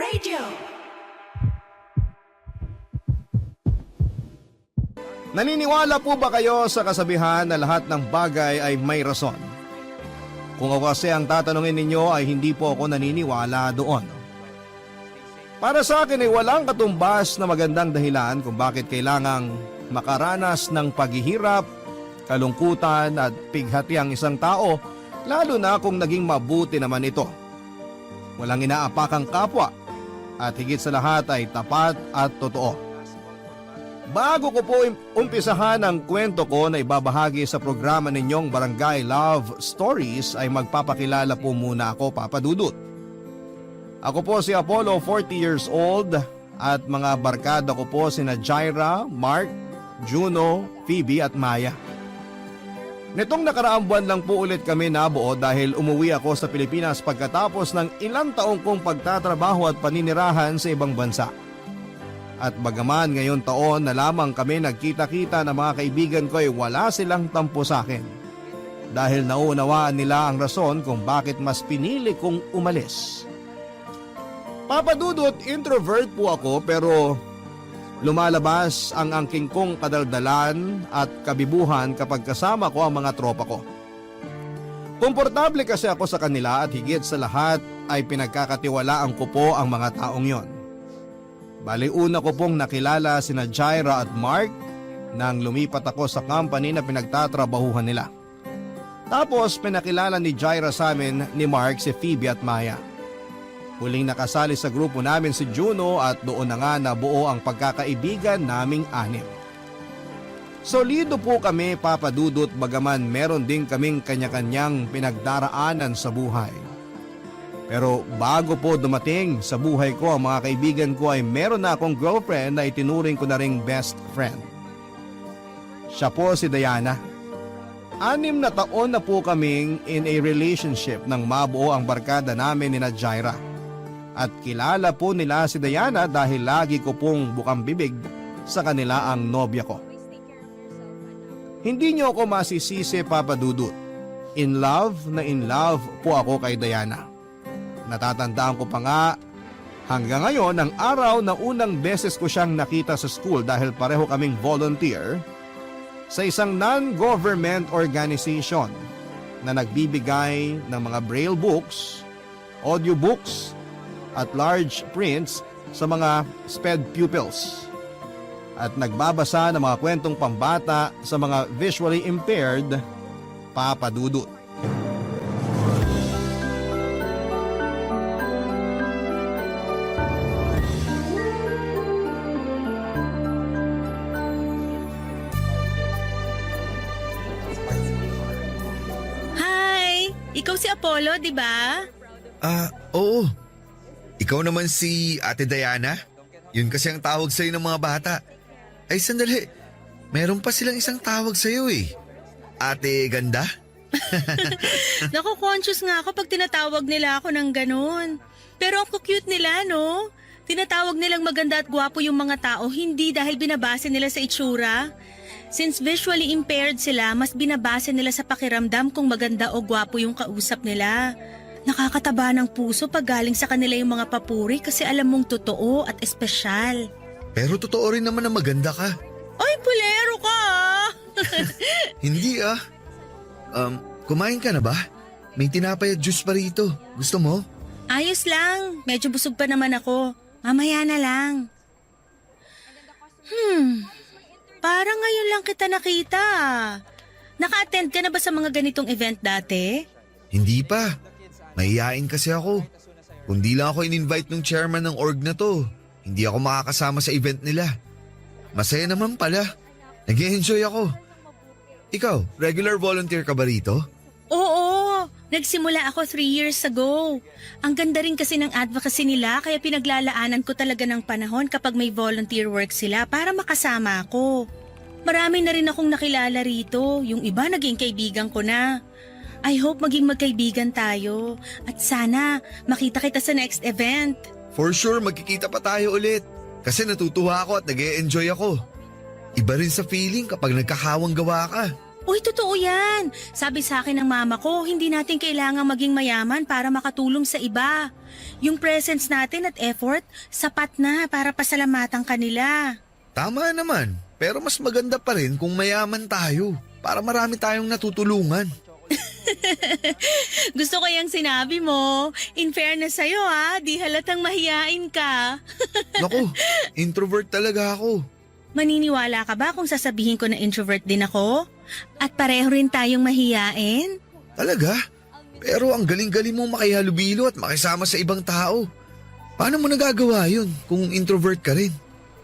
Radio. Naniniwala po ba kayo sa kasabihan na lahat ng bagay ay may rason? Kung ako kasi ang tatanungin ninyo ay hindi po ako naniniwala doon. Para sa akin ay walang katumbas na magandang dahilan kung bakit kailangang makaranas ng paghihirap, kalungkutan at pighati ang isang tao, lalo na kung naging mabuti naman ito. Walang inaapakang kapwa at higit sa lahat ay tapat at totoo. Bago ko po umpisahan ang kwento ko na ibabahagi sa programa ninyong Barangay Love Stories ay magpapakilala po muna ako, Papa Dudut. Ako po si Apollo, 40 years old at mga barkada ko po sina Jaira, Mark, Juno, Phoebe at Maya. Nitong nakaraang buwan lang po ulit kami nabuo dahil umuwi ako sa Pilipinas pagkatapos ng ilang taong kong pagtatrabaho at paninirahan sa ibang bansa. At bagaman ngayon taon na lamang kami nagkita-kita na mga kaibigan ko ay wala silang tampo sa akin. Dahil nauunawaan nila ang rason kung bakit mas pinili kong umalis. Papa Dudut, introvert po ako pero lumalabas ang angking kong kadaldalan at kabibuhan kapag kasama ko ang mga tropa ko. Komportable kasi ako sa kanila at higit sa lahat ay pinagkakatiwalaan ko po ang mga taong yon. Bali una ko pong nakilala sina Jaira at Mark nang lumipat ako sa company na pinagtatrabahuhan nila. Tapos pinakilala ni Jaira sa amin ni Mark si Phoebe at Maya. Huling nakasali sa grupo namin si Juno at doon na nga nabuo ang pagkakaibigan naming anim. Solido po kami, Papa Dudut, bagaman meron din kaming kanya-kanyang pinagdaraanan sa buhay. Pero bago po dumating sa buhay ko ang mga kaibigan ko ay meron na akong girlfriend na itinuring ko na ring best friend. Siya po si Diana. 6 na taon na po kaming in a relationship nang mabuo ang barkada namin ni Jaira. At kilala po nila si Diana dahil lagi ko pong bukang bibig sa kanila ang nobya ko. Hindi niyo ako masisisi, Papa Dudut. In love po ako kay Diana. Natatandaan ko pa nga hanggang ngayon ang araw na unang beses ko siyang nakita sa school dahil pareho kaming volunteer sa isang non-government organization na nagbibigay ng mga braille books, audiobooks at large prints sa mga SPED pupils at nagbabasa ng mga kwentong pambata sa mga visually impaired, Papa Dudut. Ikaw si Apollo, di ba? Oo. Ikaw naman si Ate Diana? Yun kasi ang tawag sa'yo ng mga bata. Ay, sandali. Meron pa silang isang tawag sa'yo eh. Ate Ganda? Naku, conscious nga ako pag tinatawag nila ako ng ganun. Pero ang cute nila, no? Tinatawag nilang maganda at gwapo yung mga tao, hindi dahil binabase nila sa itsura. Since visually impaired sila, mas binabase nila sa pakiramdam kung maganda o gwapo yung kausap nila. Nakakataba ng puso pag galing sa kanila yung mga papuri kasi alam mong totoo at espesyal. Pero totoo rin naman na maganda ka. Ay, pulero ka ah! Hindi ah. Kumain ka na ba? May tinapay at juice pa rito. Gusto mo? Ayos lang, medyo busog pa naman ako. Mamaya na lang. Parang ngayon lang kita nakita. Naka-attend ka na ba sa mga ganitong event dati? Hindi pa. Mahihain kasi ako. Kung di lang ako in-invite ng chairman ng org na to, hindi ako makakasama sa event nila. Masaya naman pala. Nag-enjoy ako. Ikaw, regular volunteer ka ba rito? Oo, nagsimula ako 3 years ago. Ang ganda rin kasi ng advocacy nila kaya pinaglalaanan ko talaga ng panahon kapag may volunteer work sila para makasama ako. Marami na rin akong nakilala rito, yung iba naging kaibigan ko na. I hope maging magkaibigan tayo at sana makita kita sa next event. For sure, magkikita pa tayo ulit. Kasi natutuwa ako at nag-e-enjoy ako. Iba rin sa feeling kapag nagkakawang gawa ka. Uy, totoo yan. Sabi sa akin ng mama ko, hindi natin kailangang maging mayaman para makatulong sa iba. Yung presence natin at effort, sapat na para pasalamatan kanila. Tama naman, pero mas maganda pa rin kung mayaman tayo para marami tayong natutulungan. Gusto ko yung sinabi mo. In fairness sa'yo di halatang mahiyain ka. Naku, introvert talaga ako. Maniniwala ka ba kung sasabihin ko na introvert din ako? At pareho rin tayong mahiyain? Talaga? Pero ang galing-galing mo makihalubilo at makisama sa ibang tao. Paano mo nagagawa yun kung introvert ka rin?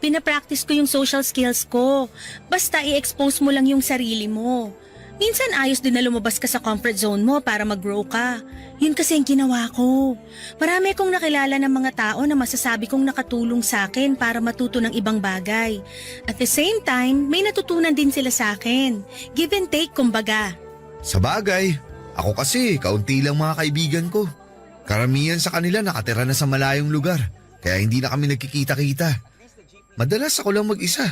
Pinapractice ko yung social skills ko. Basta i-expose mo lang yung sarili mo. Minsan ayos din na lumabas ka sa comfort zone mo para mag-grow ka. Yun kasi ang ginawa ko. Marami akong nakilala ng mga tao na masasabi kong nakatulong sa akin para matuto ng ibang bagay. At the same time, may natutunan din sila sa akin. Give and take kumbaga. Sa bagay, ako kasi kaunti lang mga kaibigan ko. Karamihan sa kanila nakatira na sa malayong lugar, kaya hindi na kami nagkikita-kita. Madalas ako lang mag-isa,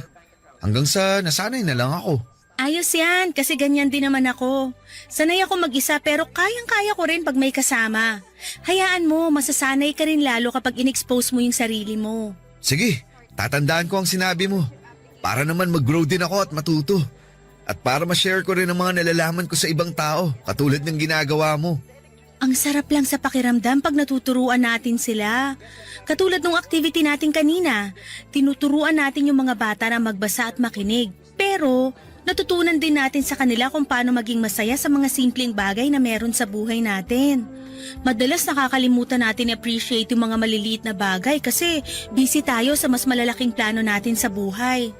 hanggang sa nasanay na lang ako. Ayos yan, kasi ganyan din naman ako. Sanay ako mag-isa pero kayang-kaya ko rin pag may kasama. Hayaan mo, masasanay ka rin lalo kapag in-expose mo yung sarili mo. Sige, tatandaan ko ang sinabi mo. Para naman mag-grow din ako at matuto. At para ma-share ko rin ang mga nalalaman ko sa ibang tao, katulad ng ginagawa mo. Ang sarap lang sa pakiramdam pag natuturuan natin sila. Katulad ng activity natin kanina, tinuturuan natin yung mga bata na magbasa at makinig. Pero natutunan din natin sa kanila kung paano maging masaya sa mga simpleng bagay na meron sa buhay natin. Madalas nakakalimutan natin appreciate yung mga maliliit na bagay kasi busy tayo sa mas malalaking plano natin sa buhay.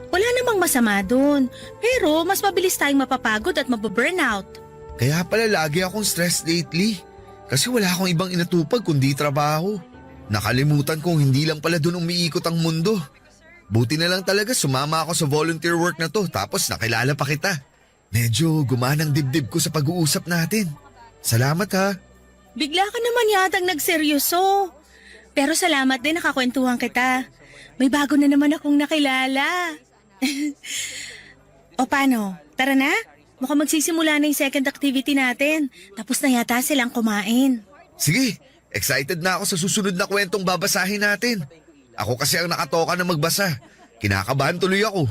Wala namang masama doon, pero mas mabilis tayong mapapagod at mababurnout. Kaya pala lagi akong stressed lately. Kasi wala akong ibang inatupag kundi trabaho. Nakalimutan kong hindi lang pala doon umiikot ang mundo. Buti na lang talaga sumama ako sa volunteer work na to tapos nakilala pa kita. Medyo gumanang dibdib ko sa pag-uusap natin. Salamat ha. Bigla ka naman yatang nagseryoso. Pero salamat din nakakwentuhan kita. May bago na naman akong nakilala. O paano? Tara na? Mukhang magsisimula na yung second activity natin. Tapos na yata silang kumain. Sige, excited na ako sa susunod na kwentong babasahin natin. Ako kasi ang nakatoka na magbasa. Kinakabahan tuloy ako.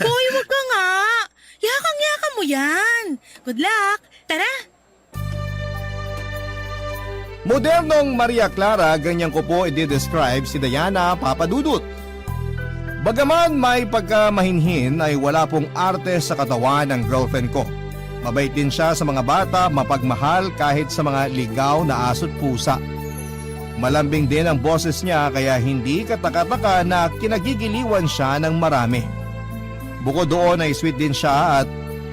Hoy, wag ka nga. Yakang-yaka mo yan. Good luck. Tara. Modernong Maria Clara, ganyan ko po i-describe si Diana Papadudut. Bagaman may pagkamahinhin ay wala pong arte sa katawan ng girlfriend ko. Mabait din siya sa mga bata, mapagmahal kahit sa mga ligaw na aso't pusa. Malambing din ang boses niya kaya hindi kataka-taka na kinagigiliwan siya ng marami. Bukod doon ay sweet din siya at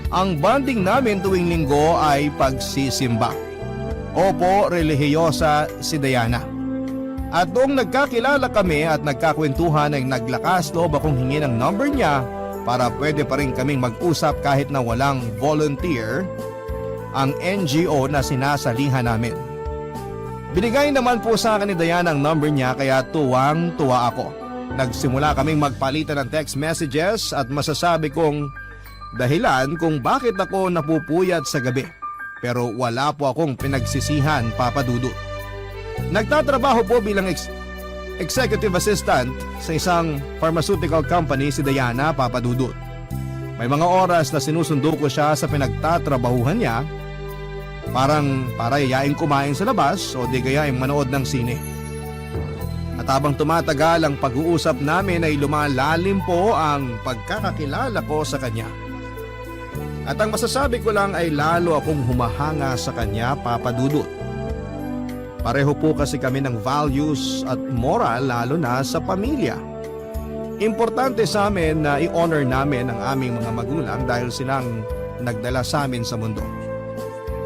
ang bonding namin tuwing linggo ay pagsisimba. Opo, relihiyosa si Diana. At noong nagkakilala kami at nagkakwentuhan ay naglakas loob akong hingin ang number niya para pwede pa rin kaming mag-usap kahit na walang volunteer ang NGO na sinasalihan namin. Binigay naman po sa akin ni Diana ang number niya kaya tuwang-tuwa ako. Nagsimula kaming magpalitan ng text messages at masasabi kong dahilan kung bakit ako napupuyat sa gabi. Pero wala po akong pinagsisihan, Papa Dudut. Nagtatrabaho po bilang executive assistant sa isang pharmaceutical company si Diana, Papa Dudut. May mga oras na sinusundo ko siya sa pinagtatrabahuhan niya. Parang para yayain kumain sa labas o di kaya manood ng sine. At habang tumatagal ang pag-uusap namin ay lumalalim po ang pagkakakilala ko sa kanya. At ang masasabi ko lang ay lalo akong humahanga sa kanya, Papa Dudut. Pareho po kasi kami ng values at moral lalo na sa pamilya. Importante sa amin na i-honor namin ang aming mga magulang dahil silang nagdala sa amin sa mundo.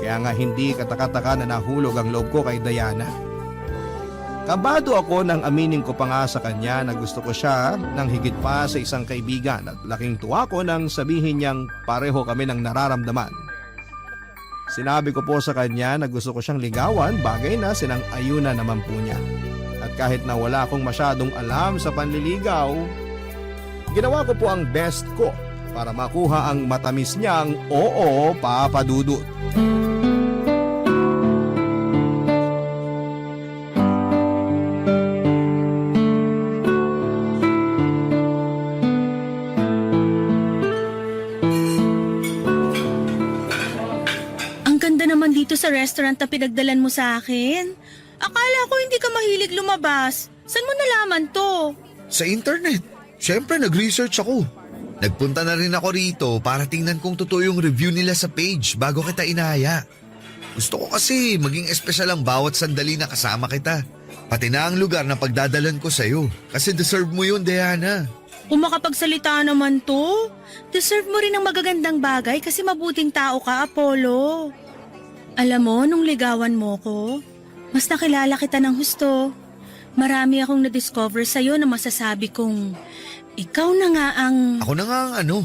Kaya nga hindi katakataka na nahulog ang loob ko kay Diana. Kabado ako nang aminin ko pa nga sa kanya na gusto ko siya ng higit pa sa isang kaibigan at laking tuwa ko nang sabihin niyang pareho kami ng nararamdaman. Sinabi ko po sa kanya na gusto ko siyang ligawan, bagay na sinang-ayunan naman po niya. At kahit na wala akong masyadong alam sa panliligaw, ginawa ko po ang best ko para makuha ang matamis niyang oo, Papa Dudut. Ang ganda naman dito sa restaurant na pinagdalan mo sa akin. Akala ko hindi ka mahilig lumabas. Saan mo nalaman to? Sa internet. Siyempre nag-research ako. Nagpunta na rin ako rito para tingnan kung totoo yung review nila sa page bago kita inaya. Gusto ko kasi maging espesyal ang bawat sandali na kasama kita. Pati na ang lugar na pagdadalan ko sa'yo. Kasi deserve mo yun, Diana. Kung makapagsalita naman to, deserve mo rin ng magagandang bagay kasi mabuting tao ka, Apollo. Alam mo, nung ligawan mo ko, mas nakilala kita ng husto. Marami akong na-discover sa'yo na masasabi kong ikaw na nga ang... Ako na nga ang ano.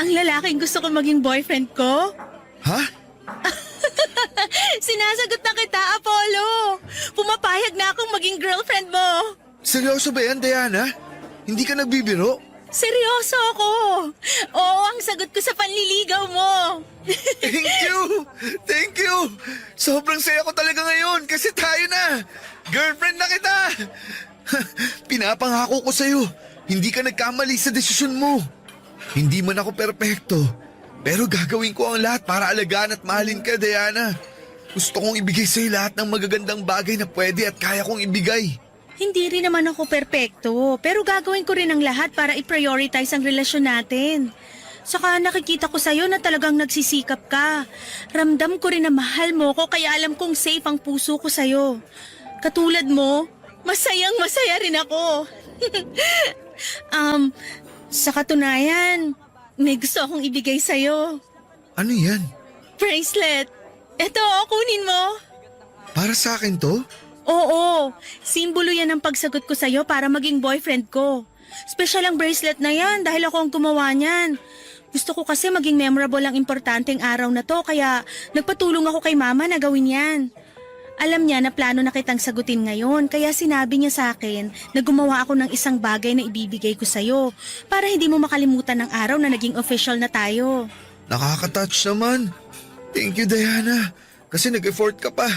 Ang lalaking gusto ko maging boyfriend ko? Ha? Sinasagot na kita, Apollo! Pumapayag na akong maging girlfriend mo! Seryoso ba yan, Diana? Hindi ka nagbibiro? Seryoso ako! Oo, ang sagot ko sa panliligaw mo! Thank you! Thank you! Sobrang saya ko talaga ngayon kasi tayo na! Girlfriend na kita! Pinapangako ko sa'yo, hindi ka nagkamali sa desisyon mo. Hindi man ako perpekto, pero gagawin ko ang lahat para alagaan at mahalin ka, Diana. Gusto kong ibigay sa'yo lahat ng magagandang bagay na pwede at kaya kong ibigay. Hindi rin naman ako perpekto, pero gagawin ko rin ang lahat para i-prioritize ang relasyon natin. Saka nakikita ko sa'yo na talagang nagsisikap ka. Ramdam ko rin na mahal mo ko kaya alam kong safe ang puso ko sa'yo. Katulad mo, masayang masaya rin ako. Sa katunayan, may gusto akong ibigay sa'yo. Ano yan? Bracelet. Eto, kunin mo. Para sa akin to? Oo, simbolo yan ang pagsagot ko sa'yo para maging boyfriend ko. Special ang bracelet na yan dahil ako ang gumawa niyan. Gusto ko kasi maging memorable ang importanteng araw na to kaya nagpatulong ako kay mama na gawin yan. Alam niya na plano na kitang sagutin ngayon kaya sinabi niya sa akin na gumawa ako ng isang bagay na ibibigay ko sa'yo para hindi mo makalimutan ng araw na naging official na tayo. Nakaka-touch naman. Thank you, Diana. Kasi nag-effort ka pa.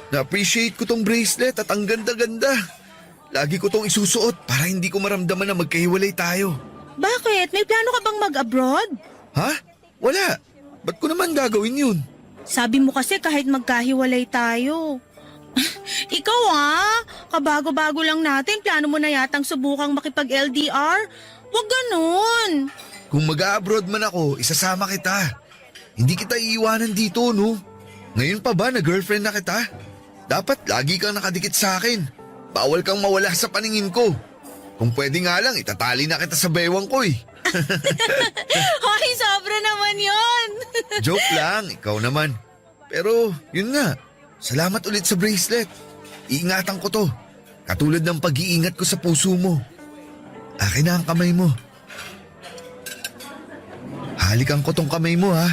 Na-appreciate ko tong bracelet at ang ganda-ganda. Lagi ko tong isusuot para hindi ko maramdaman na magkahiwalay tayo. Bakit? May plano ka bang mag-abroad? Ha? Wala. Ba't ko naman gagawin yun? Sabi mo kasi kahit magkahiwalay tayo. Ikaw kabago-bago lang natin, plano mo na yatang subukang makipag-LDR? Huwag ganun. Kung mag-abroad man ako, isasama kita. Hindi kita iiwanan dito, no? Ngayon pa ba na girlfriend na kita? Dapat lagi kang nakadikit sa akin. Bawal kang mawala sa paningin ko. Kung pwede nga lang, itatali na kita sa bewang ko eh. Hoy, sobra naman yon. Joke lang, ikaw naman. Pero yun nga, salamat ulit sa bracelet. Iingatan ko to. Katulad ng pag-iingat ko sa puso mo. Akin na ang kamay mo. Halikan ko tong kamay mo, ha?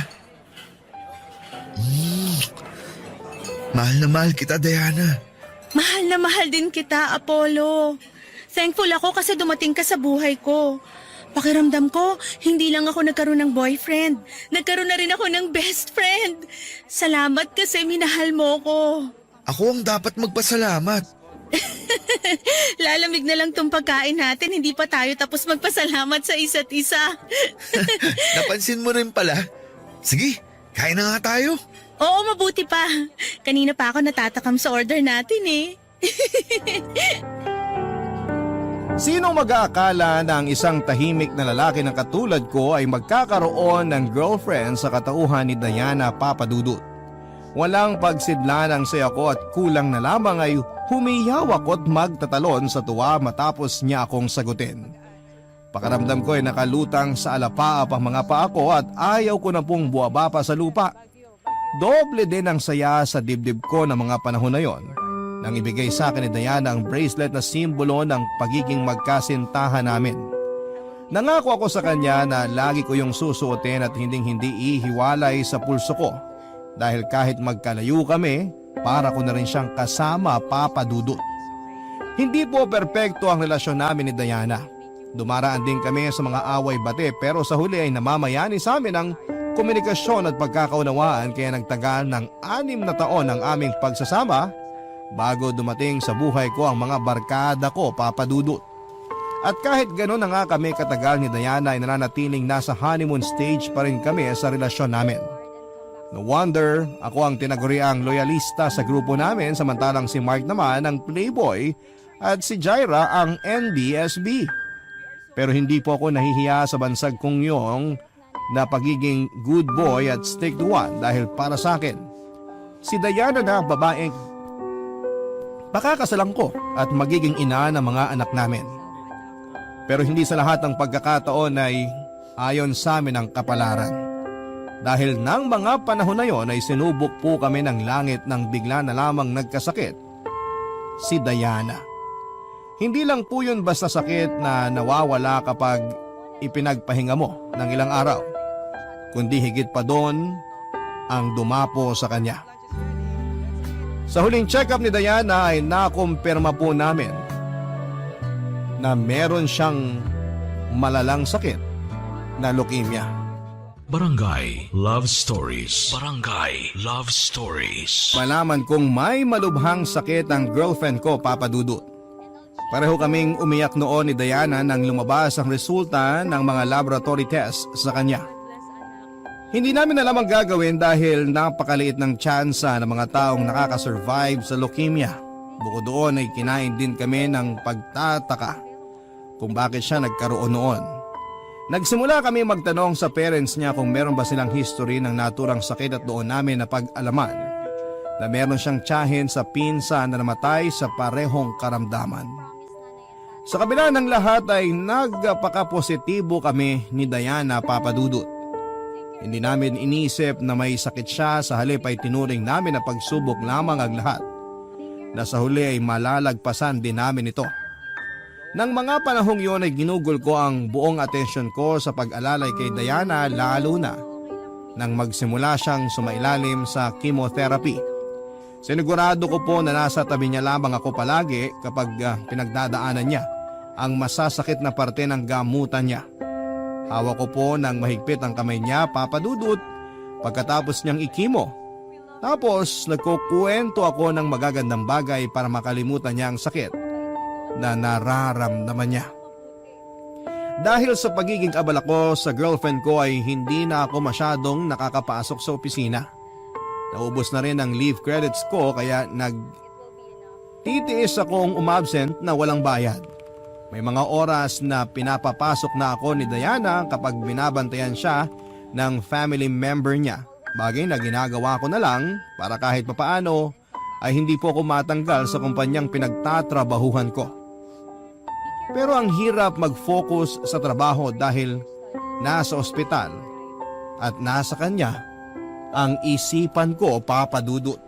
Mahal na mahal kita, Diana. Mahal na mahal din kita, Apollo. Thankful ako kasi dumating ka sa buhay ko. Pakiramdam ko, hindi lang ako nagkaroon ng boyfriend. Nagkaroon na rin ako ng best friend. Salamat kasi minahal mo ko. Ako ang dapat magpasalamat. Lalamig na lang tong pagkain natin, hindi pa tayo tapos magpasalamat sa isa't isa. Napansin mo rin pala. Sige, kain na nga tayo. Oo, mabuti pa. Kanina pa ako natatakam sa order natin eh. Sino mag-aakala na ang isang tahimik na lalaki na katulad ko ay magkakaroon ng girlfriend sa katauhan ni Diana, Papa Dudut? Walang pagsidla ng saya ko at kulang na lamang ay humiyaw ako't magtatalon sa tuwa matapos niya akong sagutin. Pakiramdam ko ay nakalutang sa alapaap ang mga paa ko at ayaw ko na pong buwaba pa sa lupa. Doble din ang saya sa dibdib ko ng mga panahon na yon nang ibigay sa akin ni Diana ang bracelet na simbolo ng pagiging magkasintahan namin. Nangako ako sa kanya na lagi ko yung susuotin at hindi ihiwalay sa pulso ko dahil kahit magkalayo kami, para ko na rin siyang kasama, Papa Dudut. Hindi po perpekto ang relasyon namin ni Diana. Dumaraan din kami sa mga away-bate pero sa huli ay namamayani sa amin ang komunikasyon at pagkakaunawaan kaya nagtagal ng 6 na taon ang aming pagsasama bago dumating sa buhay ko ang mga barkada ko, Papa Dudut. At kahit gano'n na nga kami katagal ni Diana ay nananatiling nasa honeymoon stage pa rin kami sa relasyon namin. No wonder ako ang tinaguriang loyalista sa grupo namin samantalang si Mark naman ang playboy at si Jaira ang NBSB. Pero hindi po ako nahihiya sa bansag kong yung na pagiging good boy at stick to one dahil para sa akin, si Diana na babaeng pakakasalan ko at magiging ina ng mga anak namin. Pero hindi sa lahat ng pagkakataon ay ayon sa amin ang kapalaran. Dahil nang mga panahon na yon ay sinubok po kami ng langit nang bigla na lamang nagkasakit si Diana. Hindi lang po yun basta sakit na nawawala kapag ipinagpahinga mo ng ilang araw, kundi higit pa doon ang dumapo sa kanya. Sa huling check-up ni Diana ay nakumpirma po namin na meron siyang malalang sakit na leukemia. Barangay Love Stories. Barangay Love Stories. Malaman kong may malubhang sakit ang girlfriend ko, Papa Dudut. Pareho kaming umiyak noon ni Diana nang lumabas ang resulta ng mga laboratory tests sa kanya. Hindi namin alam ang gagawin dahil napakaliit ng tsansa ng mga taong nakakasurvive sa leukemia. Bukod doon ay kinain din kami ng pagtataka kung bakit siya nagkaroon noon. Nagsimula kami magtanong sa parents niya kung meron ba silang history ng naturang sakit at doon namin napag-alaman na meron siyang tiyahin sa pinsan na namatay sa parehong karamdaman. Sa kabila ng lahat ay nagpaka-positibo kami ni Diana, Papa Dudut. Hindi namin inisip na may sakit siya, sa halip ay tinuring namin na pagsubok lamang ang lahat. Na sa huli ay malalagpasan din namin ito. Nang mga panahong yon ay ginugol ko ang buong atensyon ko sa pag-alalay kay Diana, lalo na nang magsimula siyang sumailalim sa chemotherapy. Sinigurado ko po na nasa tabi niya lamang ako palagi kapag pinagdadaanan niya ang masasakit na parte ng gamutan niya. Hawak ko po ng mahigpit ang kamay niya, Papa Dudut, pagkatapos niyang ikimo. Tapos nagkukwento ako ng magagandang bagay para makalimutan niya ang sakit na nararamdaman niya. Dahil sa pagiging abala ko sa girlfriend ko ay hindi na ako masyadong nakakapasok sa opisina. Naubos na rin ang leave credits ko kaya nagtitiis akong umabsent na walang bayad. May mga oras na pinapapasok na ako ni Diana kapag binabantayan siya ng family member niya. Bagay na ginagawa ko na lang para kahit papaano ay hindi po ako matanggal sa kumpanyang pinagtatrabahuhan ko. Pero ang hirap mag-focus sa trabaho dahil nasa ospital at nasa kanya ang isipan ko, Papa Dudut.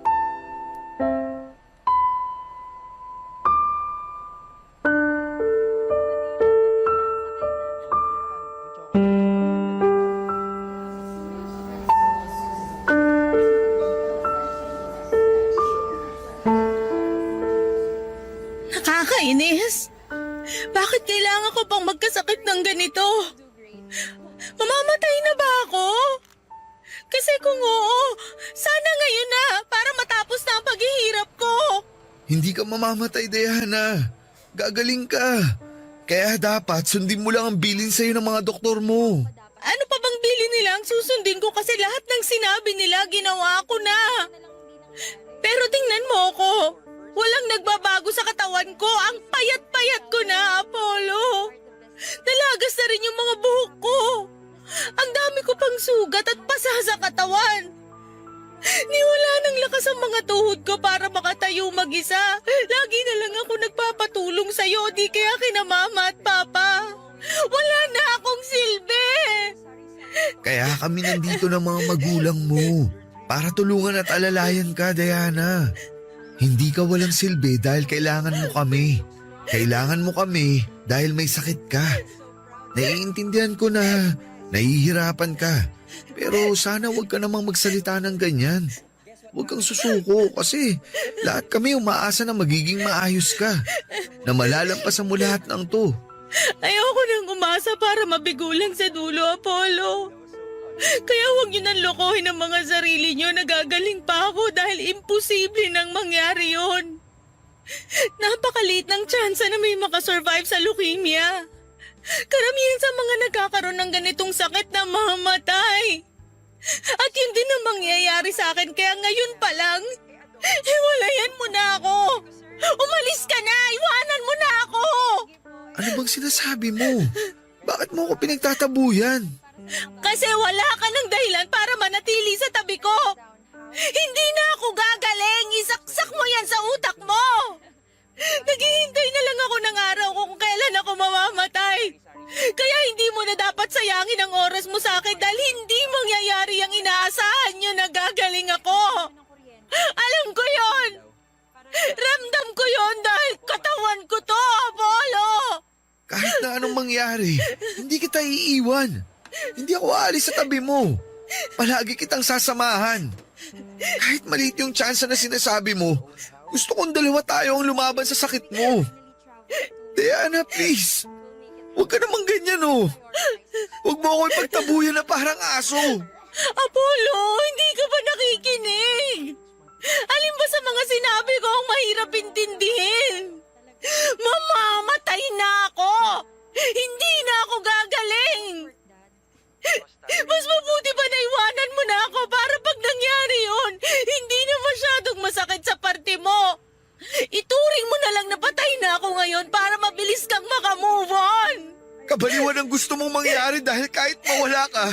Nakakainis. Bakit kailangan ko pang magkasakit ng ganito? Mamamatay na ba ako? Kasi kung oo, sana ngayon na para matapos na ang paghihirap ko. Hindi ka mamamatay, Diana. Gagaling ka. Kaya dapat sundin mo lang ang bilin sa'yo ng mga doktor mo. Ano pa bang bilin nila ang susundin ko kasi lahat ng sinabi nila ginawa ko na. Pero tingnan mo ako. Walang nagbabago sa katawan ko. Ang payat-payat ko na, Apollo. Nalagas na rin yung mga buhok ko. Ang dami ko pang sugat at pasa sa katawan. Niwala ng lakas ang mga tuhod ko para makatayo mag-isa. Lagi na lang ako nagpapatulong sa'yo, di kaya kina Mama at Papa. Wala na akong silbi. Kaya kami nandito ng mga magulang mo. Para tulungan at alalayan ka, Diana. Hindi ka walang silbi dahil kailangan mo kami. Kailangan mo kami dahil may sakit ka. Naiintindihan ko na nahihirapan ka. Pero sana huwag ka namang magsalita ng ganyan. Huwag kang susuko kasi lahat kami umaasa na magiging maayos ka. Na malalampasan mo lahat ng to. Ayoko nang umasa para mabigo lang sa dulo, Apollo. Kaya huwag niyo nang lokohin ang mga sarili niyo. Nagagaling pa ako dahil imposible nang mangyari yon. Napakaliit ng tsansa na may makasurvive sa leukemia. Karamihan sa mga nagkakaroon ng ganitong sakit na mamatay. At yun din ang mangyayari sa akin kaya ngayon pa lang, hiwalayan mo na ako. Umalis ka na! Iwanan mo na ako! Ano bang sinasabi mo? Bakit mo ako pinagtatabuyan? Kasi wala ka ng dahilan para manatili sa tabi ko. Hindi na ako gagaling. Isaksak mo yan sa utak mo. Naghihintay na lang ako ng araw kung kailan ako mamamatay. Kaya hindi mo na dapat sayangin ang oras mo sa akin dahil hindi mangyayari ang inaasahan nyo na gagaling ako. Alam ko yon. Ramdam ko yon dahil katawan ko to, Apollo. Kahit na anong mangyari, hindi kita iiwan. Hindi ako aalis sa tabi mo. Palagi kitang sasamahan. Kahit maliit yung tsansa na sinasabi mo, gusto kong dalawa tayo ang lumaban sa sakit mo. Diana, please. Huwag ka namang ganyan, oh. Huwag mo ako ipagtabuyan na parang aso. Apollo, hindi ka ba nakikinig? Alin ba sa mga sinabi ko ang mahirap intindihin? Mamamatay na ako! Hindi na ako gagaling! Mas mabuti ba na iwanan mo na ako para pag nangyari yun, hindi na masyadong masakit sa parte mo. Ituring mo na lang na patay na ako ngayon para mabilis kang makamove on. Kabaliwan ang gusto mong mangyari dahil kahit mawala ka,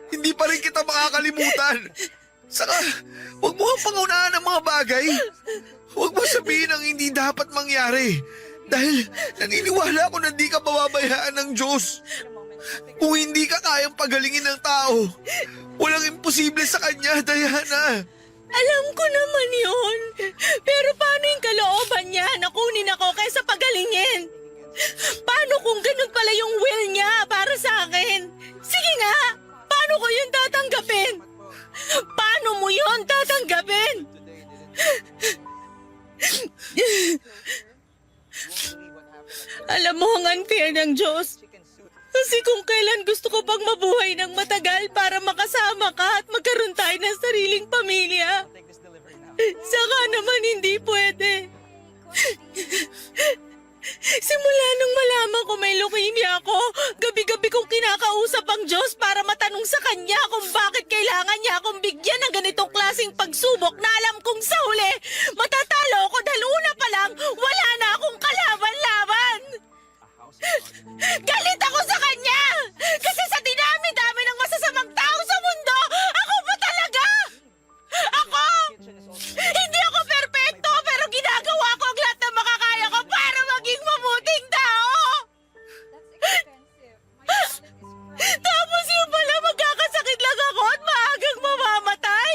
hindi pa rin kita makakalimutan. Saka, huwag mo kang pangunahan ng mga bagay. Huwag mo sabihin ang hindi dapat mangyari. Dahil naniniwala ako na di ka pababayaan ng Diyos. Kung hindi ka kayang pagalingin ng tao, walang imposible sa Kanya, Diana. Alam ko naman yun. Pero paano yung kalooban niya na kunin ako kaysa pagalingin? Paano kung ganun pala yung will niya para sa akin? Sige nga, paano ko yun tatanggapin? Paano mo yun tatanggapin? Alam mo ang unfair ng Diyos. Kasi kung kailan gusto ko pang mabuhay ng matagal para makasama ka at magkaroon tayo ng sariling pamilya. Saka naman hindi pwede. Simula nung malaman ko may leukemia ako, gabi-gabi kong kinakausap ang Diyos para matanong sa Kanya kung bakit kailangan niya akong bigyan ng ganitong klaseng pagsubok na alam kong sa huli, matatalo ko dahil una pa lang, wala na akong kalaban-laban. Galit ako sa Kanya! Kasi sa dinami-dami ng masasamang tao sa mundo, ako pa talaga! Ako! Hindi ako perpekto pero ginagawa ko ang lahat ng makakaya ko para maging mabuting tao! Tapos yung pala magkakasakit lang ako at maagang mamamatay?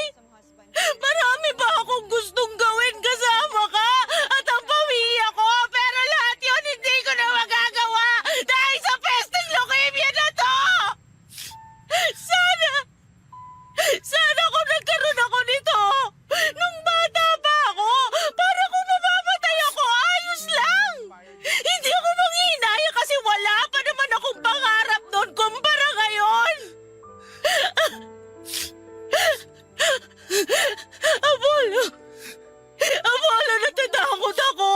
Marami pa akong gustong gawin kasama ka at ang pamilya ko pero lahat yun hindi ko na magagawa dahil sa pesteng leukemia na to! Sana kung nagkaroon ako nito nung bata pa ako para kung mamamatay ako ayos lang! Hindi ako manghihinaya kasi wala pa naman akong pangarap noon kumpara ngayon! Apollo, natatakot ako!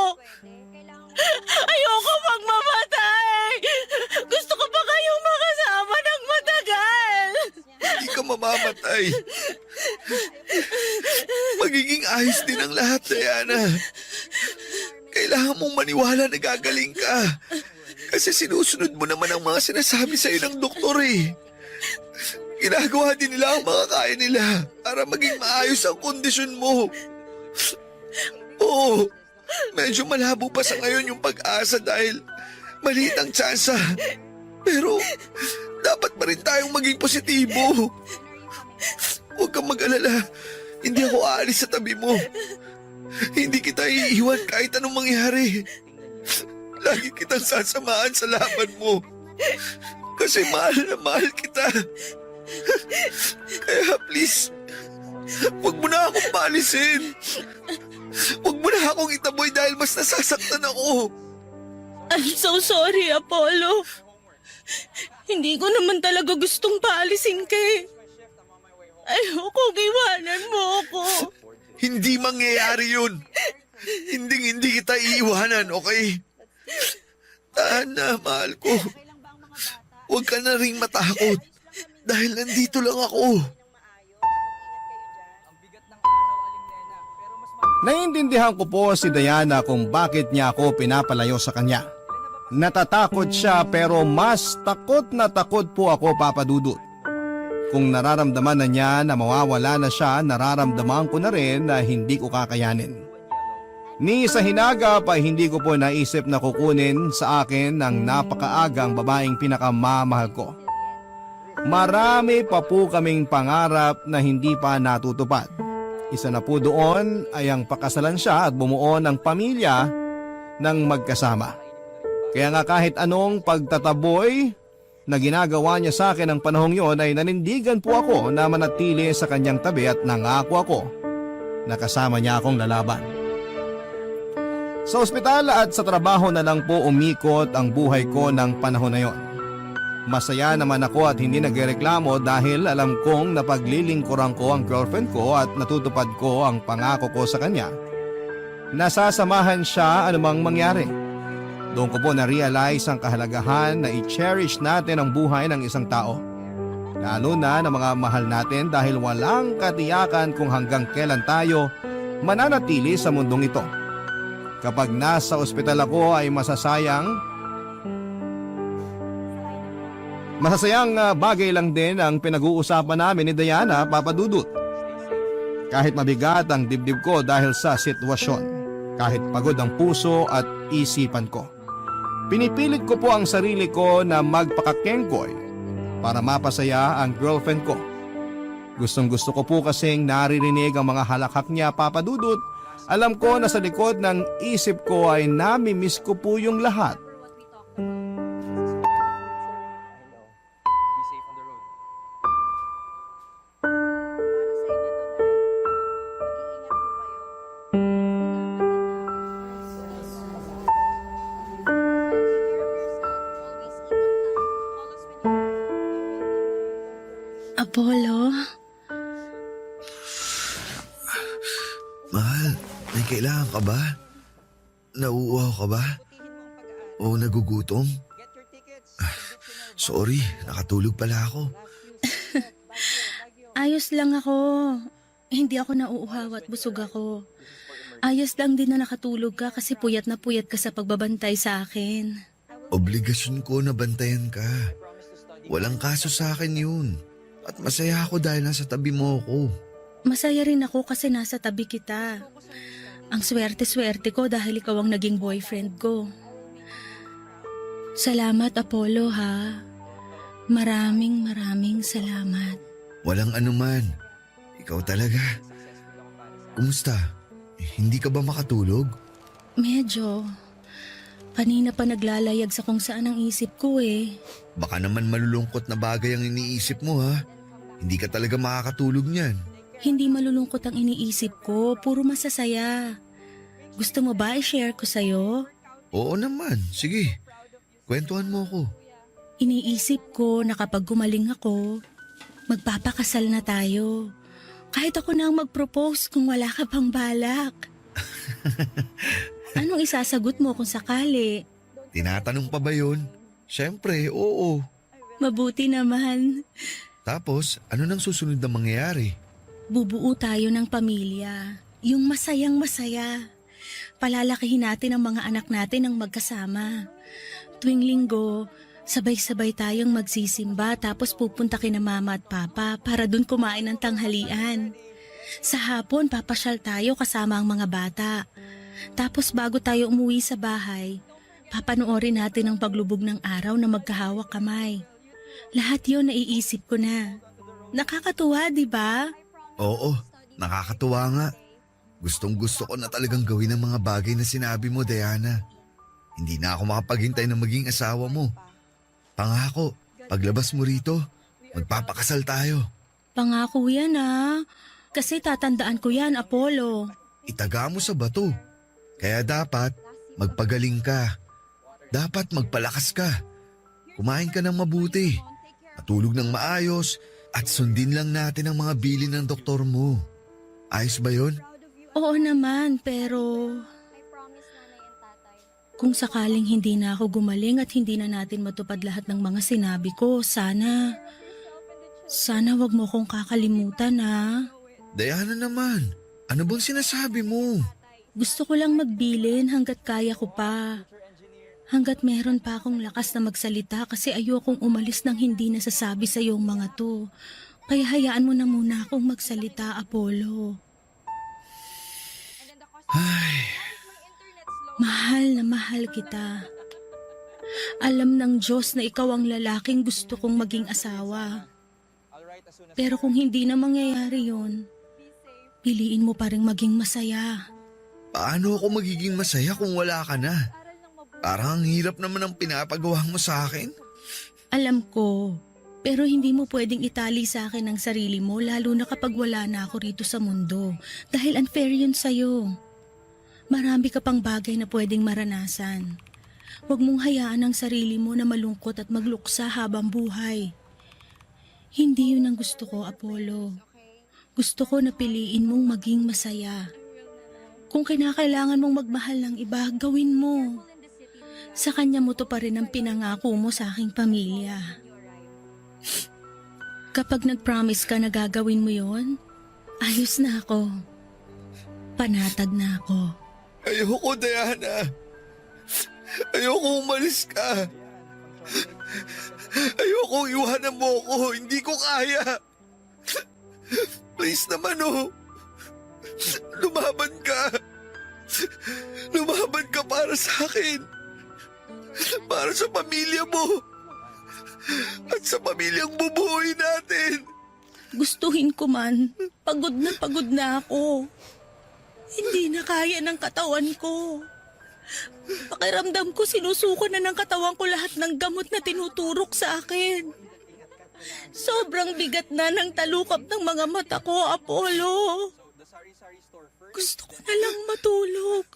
Ayoko magmamatay! Gusto ko pa kayong makasama ng matagal! Hindi ka mamamatay. Magiging ayos din ang lahat, Diana. Kailangan mong maniwala na gagaling ka. Kasi sinusunod mo naman ang mga sinasabi sa'yo ng doktor eh. Ginagawa din nila ang mga kaya nila para maging maayos ang kondisyon mo. Oo, medyo malabo pa sa ngayon yung pag-asa dahil maliit ang tsansa. Pero dapat pa rin tayong maging positibo. Huwag kang mag-alala. Hindi ako aalis sa tabi mo. Hindi kita iiwan kahit anong mangyari. Lagi kitang sasamahan sa laban mo. Kasi mahal na mahal kita. Kaya please, huwag mo na akong paalisin. Huwag mo na akong itaboy dahil mas nasasaktan ako. I'm so sorry, Apollo. Hindi ko naman talaga gustong paalisin ka eh. Ayoko, iwanan mo ako. Hindi mangyayari yun. Hindi kita iiwanan, okay? Tahan na, mahal ko. Huwag ka na ring matakot. Dahil nandito lang ako. Naiintindihan ko po si Diana kung bakit niya ako pinapalayo sa kanya. Natatakot siya pero mas takot na takot po ako, Papa Dudut. Kung nararamdaman na niya na mawawala na siya, nararamdaman ko na rin na hindi ko kakayanin. Ni sa hinagap ay hindi ko po naisip na kukunin sa akin ng napakaagang babaeng pinakamamahal ko. Marami pa po kaming pangarap na hindi pa natutupad. Isa na po doon ay ang pakasalan siya at bumuo ng pamilya ng magkasama. Kaya nga kahit anong pagtataboy na ginagawa niya sa akin ng panahong yon ay nanindigan po ako na manatili sa kanyang tabi at nangako ako na kasama niya akong lalaban. Sa ospital at sa trabaho na lang po umikot ang buhay ko ng panahon na yon. Masaya naman ako at hindi nagreklamo dahil alam kong napaglilingkuran ko ang girlfriend ko at natutupad ko ang pangako ko sa kanya. Nasasamahan siya anumang mangyari. Doon ko po na-realize ang kahalagahan na i-cherish natin ang buhay ng isang tao. Lalo na ng mga mahal natin dahil walang katiyakan kung hanggang kailan tayo mananatili sa mundong ito. Kapag nasa ospital ako ay masasayang bagay lang din ang pinag-uusapan namin ni Diana, Papa Dudut. Kahit mabigat ang dibdib ko dahil sa sitwasyon, kahit pagod ang puso at isipan ko. Pinipilit ko po ang sarili ko na magpakakengkoy para mapasaya ang girlfriend ko. Gustong gusto ko po kasing naririnig ang mga halakhak niya, Papa Dudut. Alam ko na sa likod ng isip ko ay nami-miss ko po yung lahat. Apollo? Mahal, may kailangan ka ba? Nauuhaw ka ba? O nagugutom? Sorry, nakatulog pala ako. Ayos lang ako. Hindi ako nauuhaw at busog ako. Ayos lang din na nakatulog ka kasi puyat na puyat ka sa pagbabantay sa akin. Obligasyon ko na bantayan ka. Walang kaso sa akin yun. At masaya ako dahil nasa tabi mo ako. Masaya rin ako kasi nasa tabi kita. Ang swerte-swerte ko dahil ikaw ang naging boyfriend ko. Salamat, Apollo, ha? Maraming salamat. Walang anuman. Ikaw talaga. Kumusta? Hindi ka ba makatulog? Medyo. Kanina pa naglalayag sa kung saan ang isip ko eh. Baka naman malulungkot na bagay ang iniisip mo ha. Hindi ka talaga makakatulog niyan. Hindi malulungkot ang iniisip ko, puro masasaya. Gusto mo ba i-share ko sa'yo? Oo naman, sige. Kwentuhan mo ko. Iniisip ko na kapag gumaling ako, magpapakasal na tayo. Kahit ako na ang mag-propose kung wala ka pang balak. Anong isasagot mo kung sakali? Tinatanong pa ba yun? Siyempre, oo. Mabuti naman. Tapos, ano nang susunod na mangyayari? Bubuo tayo ng pamilya. Yung masayang masaya. Palalakihin natin ang mga anak natin ng magkasama. Tuwing linggo, sabay-sabay tayong magsisimba tapos pupunta kina mama at papa para dun kumain ng tanghalian. Sa hapon, papasyal tayo kasama ang mga bata. Tapos bago tayo umuwi sa bahay, papanoorin natin ang paglubog ng araw na magkahawak kamay. Lahat yun naiisip ko na. Nakakatuwa, di ba? Oo, nakakatuwa nga. Gustong gusto ko na talagang gawin ang mga bagay na sinabi mo, Diana. Hindi na ako makapaghintay na maging asawa mo. Pangako, paglabas mo rito, magpapakasal tayo. Pangako yan Kasi tatandaan ko yan, Apollo. Itaga mo sa bato. Kaya dapat magpagaling ka. Dapat magpalakas ka. Kumain ka ng mabuti. Matulog ng maayos. At sundin lang natin ang mga bilin ng doktor mo. Ayos ba yun? Oo naman, pero kung sakaling hindi na ako gumaling at hindi na natin matupad lahat ng mga sinabi ko, sana wag mo kong kakalimutan ha. Diana naman, ano bang sinasabi mo? Gusto ko lang magbilin hanggat kaya ko pa. Hanggat meron pa akong lakas na magsalita kasi ayokong umalis nang hindi nasasabi sa iyong mga to. Kaya hayaan mo na muna akong magsalita, Apollo. Ay, Mahal na mahal kita. Alam ng Diyos na ikaw ang lalaking gusto kong maging asawa. Pero kung hindi na mangyayari yun, piliin mo pa rin maging masaya. paano ako magiging masaya kung wala ka na? Parang ang hirap naman ang pinapagawa mo sa akin. Alam ko, pero hindi mo pwedeng itali sa akin ang sarili mo lalo na kapag wala na ako rito sa mundo. Dahil unfair yun sa'yo. Marami ka pang bagay na pwedeng maranasan. Huwag mong hayaan ang sarili mo na malungkot at magluksa habang buhay. Hindi yun ang gusto ko, Apollo. Gusto ko na piliin mong maging masaya. Kung kinakailangan mong magmahal ng iba, gawin mo. Sa kanya mo to pa rin ang pinangako mo sa aking pamilya. Kapag nag-promise ka na gagawin mo yon, ayos na ako. Panatag na ako. Ayoko, Diana. Ayoko umalis ka. Ayoko iwanan mo ako. Hindi ko kaya. Please naman, oh. Lumaban ka. Lumaban ka para sa akin. Para sa pamilya mo. At sa pamilyang bubuhay natin. Gustuhin ko man, pagod na ako. Hindi na kaya ng katawan ko. Pakiramdam ko sinusuko na ng katawan ko lahat ng gamot na tinuturok sa akin. Sobrang bigat na ng talukap ng mga mata ko, Apollo. Gusto ko na lang matulog.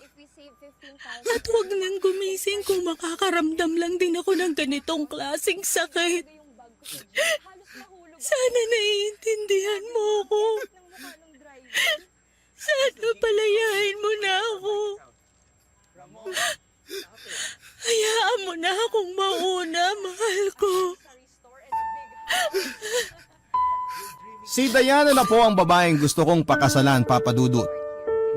At huwag nang gumising kung makakaramdam lang din ako ng ganitong klaseng sakit. Sana naiintindihan mo ako. Sana palayain mo na ako. Hayaan mo na akong mauna, mahal ko. Si Diana na po ang babaeng gusto kong pakasalan, Papa Dudut.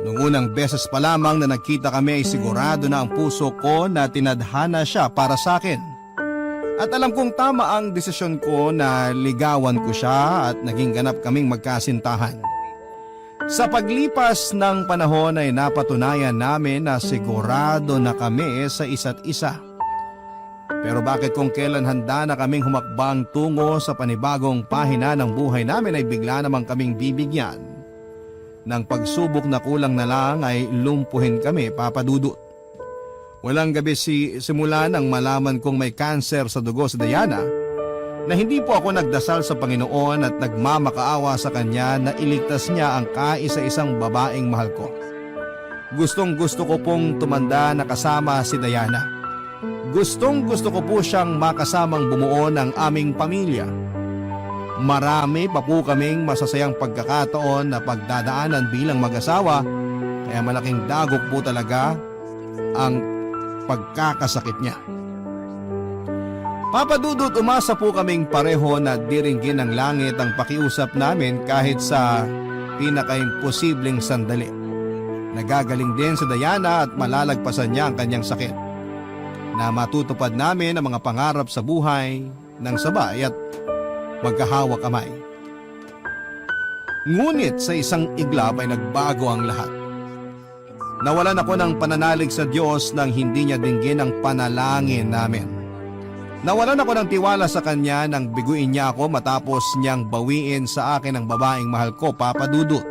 Nung unang beses pa lamang na nagkita kami ay sigurado na ang puso ko na tinadhana siya para sa akin. At alam kong tama ang desisyon ko na ligawan ko siya at naging ganap kaming magkasintahan. Sa paglipas ng panahon ay napatunayan namin na sigurado na kami sa isa't isa. Pero bakit kung kailan handa na kaming humakbang tungo sa panibagong pahina ng buhay namin ay bigla namang kaming bibigyan ng pagsubok na kulang na lang ay lumpuhin kami, Papa Dudut. Walang gabi simula nang malaman kong may cancer sa dugo si Diana na hindi po ako nagdasal sa Panginoon at nagmamakaawa sa Kanya na iligtas niya ang kaisa-isang babaeng mahal ko. Gustong gusto ko pong tumanda na kasama si Diana. Gustong gusto ko po siyang makasamang bumuo ng aming pamilya. Marami pa po kaming masasayang pagkakataon na pagdadaanan bilang mag-asawa, kaya malaking dagok po talaga ang pagkakasakit niya. Papa Dudut, umasa po kaming pareho na diringgin ng langit ang pakiusap namin kahit sa pinaka-imposibleng sandali. Nagagaling din si Diana at malalagpasan niya ang kanyang sakit. Na matutupad namin ang mga pangarap sa buhay ng sabay at magkahawak kamay. Ngunit sa isang iglap ay nagbago ang lahat. Nawalan ako ng pananalig sa Diyos nang hindi niya dinggin ang panalangin namin. Nawalan ako ng tiwala sa Kanya nang biguin niya ako matapos niyang bawiin sa akin ang babaeng mahal ko, Papa Dudut.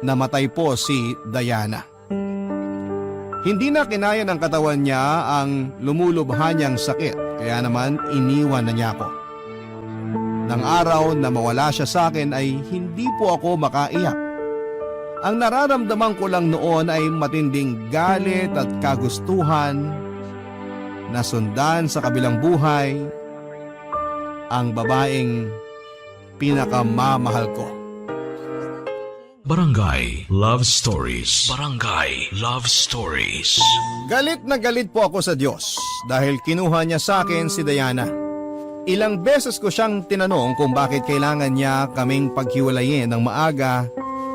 Namatay po si Diana. Hindi na kinaya ng katawan niya ang lumulubha niyang sakit, kaya naman iniwan na niya ako. Nang araw na mawala siya sa akin ay hindi po ako makaiyak. Ang nararamdaman ko lang noon ay matinding galit at kagustuhan nasundan sa kabilang buhay ang babaeng pinakamamahal ko. Barangay Love Stories. Barangay Love Stories. Galit na galit po ako sa Diyos dahil kinuha niya sa akin si Diana. Ilang beses ko siyang tinanong kung bakit kailangan niya kaming paghiwalayin ng maaga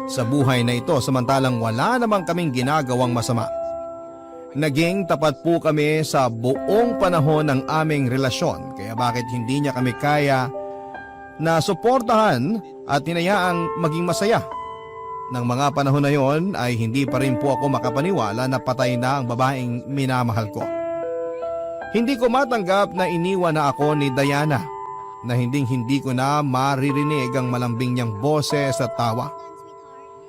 sa buhay na ito samantalang wala namang kaming ginagawang masama. Naging tapat po kami sa buong panahon ng aming relasyon kaya bakit hindi niya kami kaya na suportahan at hinayaang maging masaya. Nang mga panahon na yon ay hindi pa rin po ako makapaniwala na patay na ang babaeng minamahal ko. Hindi ko matanggap na iniwan na ako ni Diana na hindi ko na maririnig ang malambing niyang boses at tawa.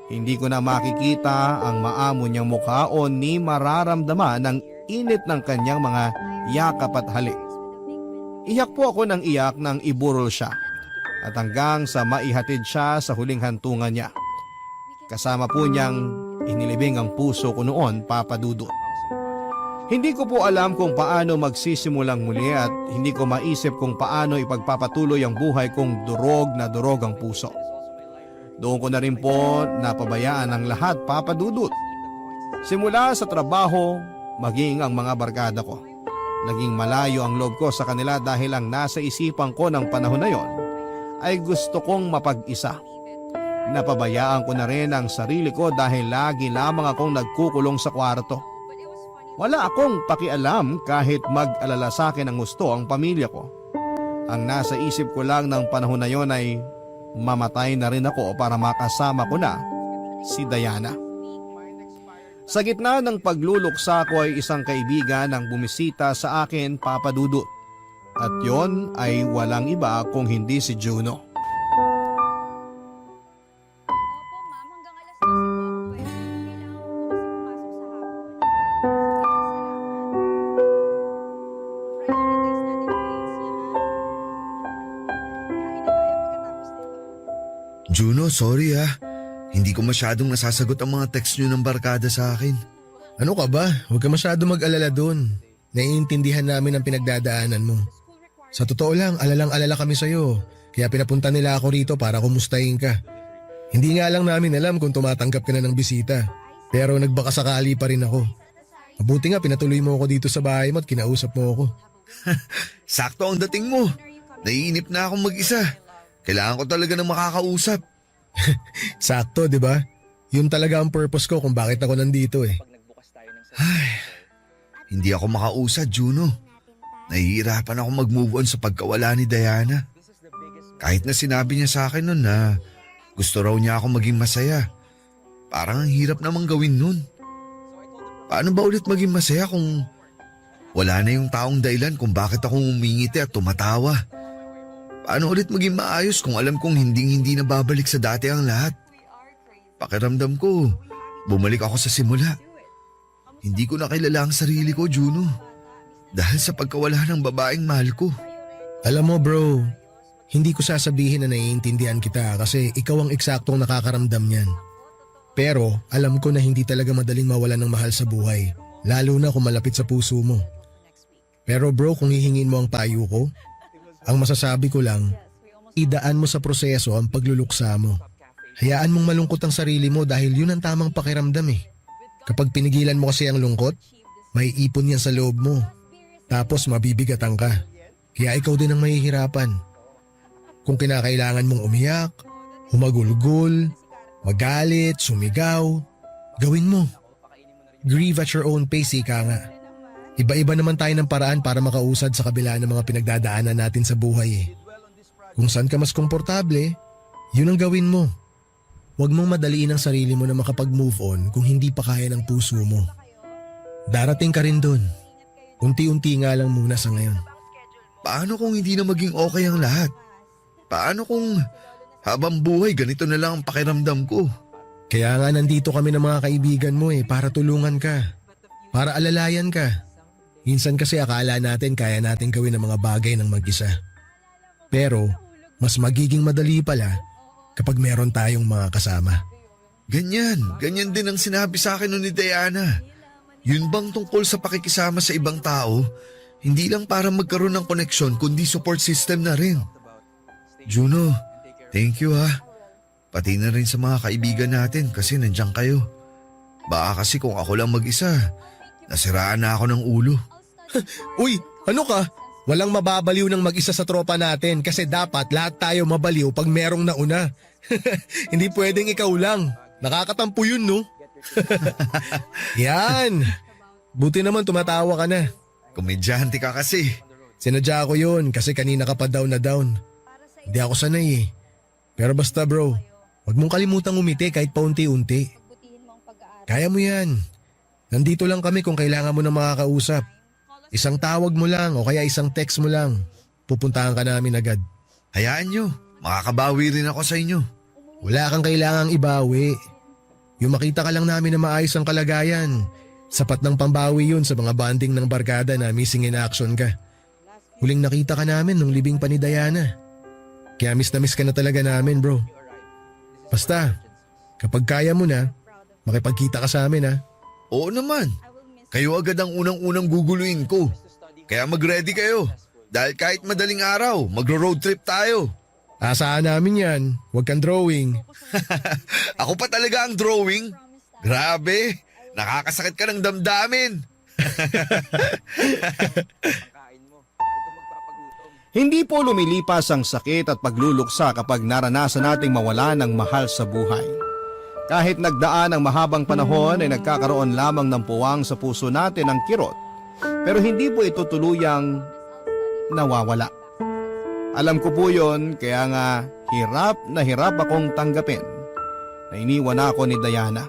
Hindi ko na makikita ang maamo niyang mukha o ni mararamdaman ang init ng kanyang mga yakap at halik. Iyak po ako ng iyak nang iburol siya at hanggang sa maihatid siya sa huling hantungan niya. Kasama po niyang inilibing ang puso ko noon, Papa Dudut. Hindi ko po alam kung paano magsisimulang muli at hindi ko maisip kung paano ipagpapatuloy ang buhay kong durog na durog ang puso. Doon ko na rin po napabayaan ang lahat, Papa Dudut. Simula sa trabaho, maging ang mga barkada ko. Naging malayo ang loob ko sa kanila dahil ang nasa isipan ko ng panahon na yon ay gusto kong mapag-isa. Napabayaan ko na rin ang sarili ko dahil lagi lamang akong nagkukulong sa kwarto. Wala akong pakialam kahit mag-alala sa akin ang gusto ang pamilya ko. Ang nasa isip ko lang ng panahon na yon ay mamatay na rin ako para makasama ko na si Diana. Sa gitna ng pagluluksa ko ay isang kaibigan ang bumisita sa akin, Papa Dudut. At yon ay walang iba kung hindi si Juno. Juno, sorry ha. Hindi ko masyadong nasasagot ang mga text nyo ng barkada sa akin. Ano ka ba? Huwag ka masyado mag-alala dun. Naiintindihan namin ang pinagdadaanan mo. Sa totoo lang, alalang-alala kami sa'yo. Kaya pinapunta nila ako rito para kumustahin ka. Hindi nga lang namin alam kung tumatanggap ka na ng bisita. Pero nagbakasakali pa rin ako. Mabuti nga pinatuloy mo ako dito sa bahay mo at kinausap mo ako. Sakto ang dating mo. Naiinip na akong mag-isa. Kailangan ko talaga ng makakausap. Sakto, di ba? Yun talaga ang purpose ko kung bakit ako nandito eh. Hindi ako makausad, Juno. Nahihirapan ako mag-move on sa pagkawala ni Diana. Kahit na sinabi niya sa akin nun na gusto raw niya ako maging masaya. Parang ang hirap namang gawin nun. Paano ba ulit maging masaya kung wala na yung taong dahilan kung bakit ako umingiti at tumatawa? Paano ulit maging maayos kung alam kong hindi na babalik sa dati ang lahat? Pakiramdam ko, bumalik ako sa simula. Hindi ko na kilala ang sarili ko, Juno. Dahil sa pagkawala ng babaeng mahal ko. Alam mo bro, hindi ko sasabihin na naiintindihan kita kasi ikaw ang eksaktong nakakaramdam niyan. Pero alam ko na hindi talaga madaling mawalan ng mahal sa buhay, lalo na kung malapit sa puso mo. Pero bro, kung hihingin mo ang payo ko, ang masasabi ko lang, idaan mo sa proseso ang pagluluksa mo. Hayaan mong malungkot ang sarili mo dahil yun ang tamang pakiramdam eh. Kapag pinigilan mo kasi ang lungkot, may ipon yan sa loob mo. Tapos mabibigatan ka. Kaya ikaw din ang mahihirapan. Kung kinakailangan mong umiyak, humagulgol, magalit, sumigaw, gawin mo. Grieve at your own pace, ika nga. Iba-iba naman tayo ng paraan para makausad sa kabila ng mga pinagdadaanan natin sa buhay eh. Kung saan ka mas komportable, yun ang gawin mo. Huwag mong madaliin ang sarili mo na makapag-move on kung hindi pa kaya ng puso mo. Darating ka rin dun. Unti-unti nga lang muna sa ngayon. Paano kung hindi na maging okay ang lahat? Paano kung habang buhay ganito na lang ang pakiramdam ko? Kaya nga nandito kami ng mga kaibigan mo eh para tulungan ka. Para alalayan ka. Minsan kasi akala natin kaya natin gawin ang mga bagay ng mag-isa. Pero mas magiging madali pala kapag meron tayong mga kasama. Ganyan din ang sinabi sa akin nun ni Diana. Yun bang tungkol sa pakikisama sa ibang tao, Hindi lang para magkaroon ng koneksyon kundi support system na rin. Juno, thank you ha. Pati na rin sa mga kaibigan natin kasi nandiyan kayo. Baka kasi kung ako lang mag-isa, nasiraan na ako ng ulo. Uy, ano ka? Walang mababaliw ng mag-isa sa tropa natin kasi dapat lahat tayo mabaliw pag merong nauna. Hindi pwedeng ikaw lang. Nakakatampo yun, no? Yan. Buti naman tumatawa ka na. Komedyante ka kasi. Sinadya ko yun kasi kanina ka pa down na down. Hindi ako sanay eh. Pero basta bro, huwag mong kalimutang umiti kahit paunti-unti. Kaya mo yan. Nandito lang kami kung kailangan mo na makakausap. Isang tawag mo lang o kaya isang text mo lang. Pupuntahan ka namin agad. Hayaan nyo, makakabawi rin ako sa inyo. Wala kang kailangang ibawi. Yung makita ka lang namin na maayos ang kalagayan. Sapat ng pambawi yun sa mga banding ng barkada na missing in action ka. Huling nakita ka namin nung libing pa ni Diana. Kaya miss na miss ka na talaga namin bro. Basta, kapag kaya mo na, makipagkita ka sa amin ha. Oo naman. Kayo agad ang unang-unang guguluin ko. Kaya mag-ready kayo. Dahil kahit madaling araw, magro-road trip tayo. Asahan namin yan, huwag kang drawing. Ako pa talaga ang drawing. Grabe, nakakasakit ka ng damdamin. Hindi po lumilipas ang sakit at pagluluksa kapag naranasan nating mawala ng mahal sa buhay. Kahit nagdaan ang mahabang panahon ay nagkakaroon lamang ng puwang sa puso natin ang kirot, pero hindi po ito tuluyang nawawala. Alam ko po yon, kaya nga hirap akong tanggapin na iniwan ako ni Diana.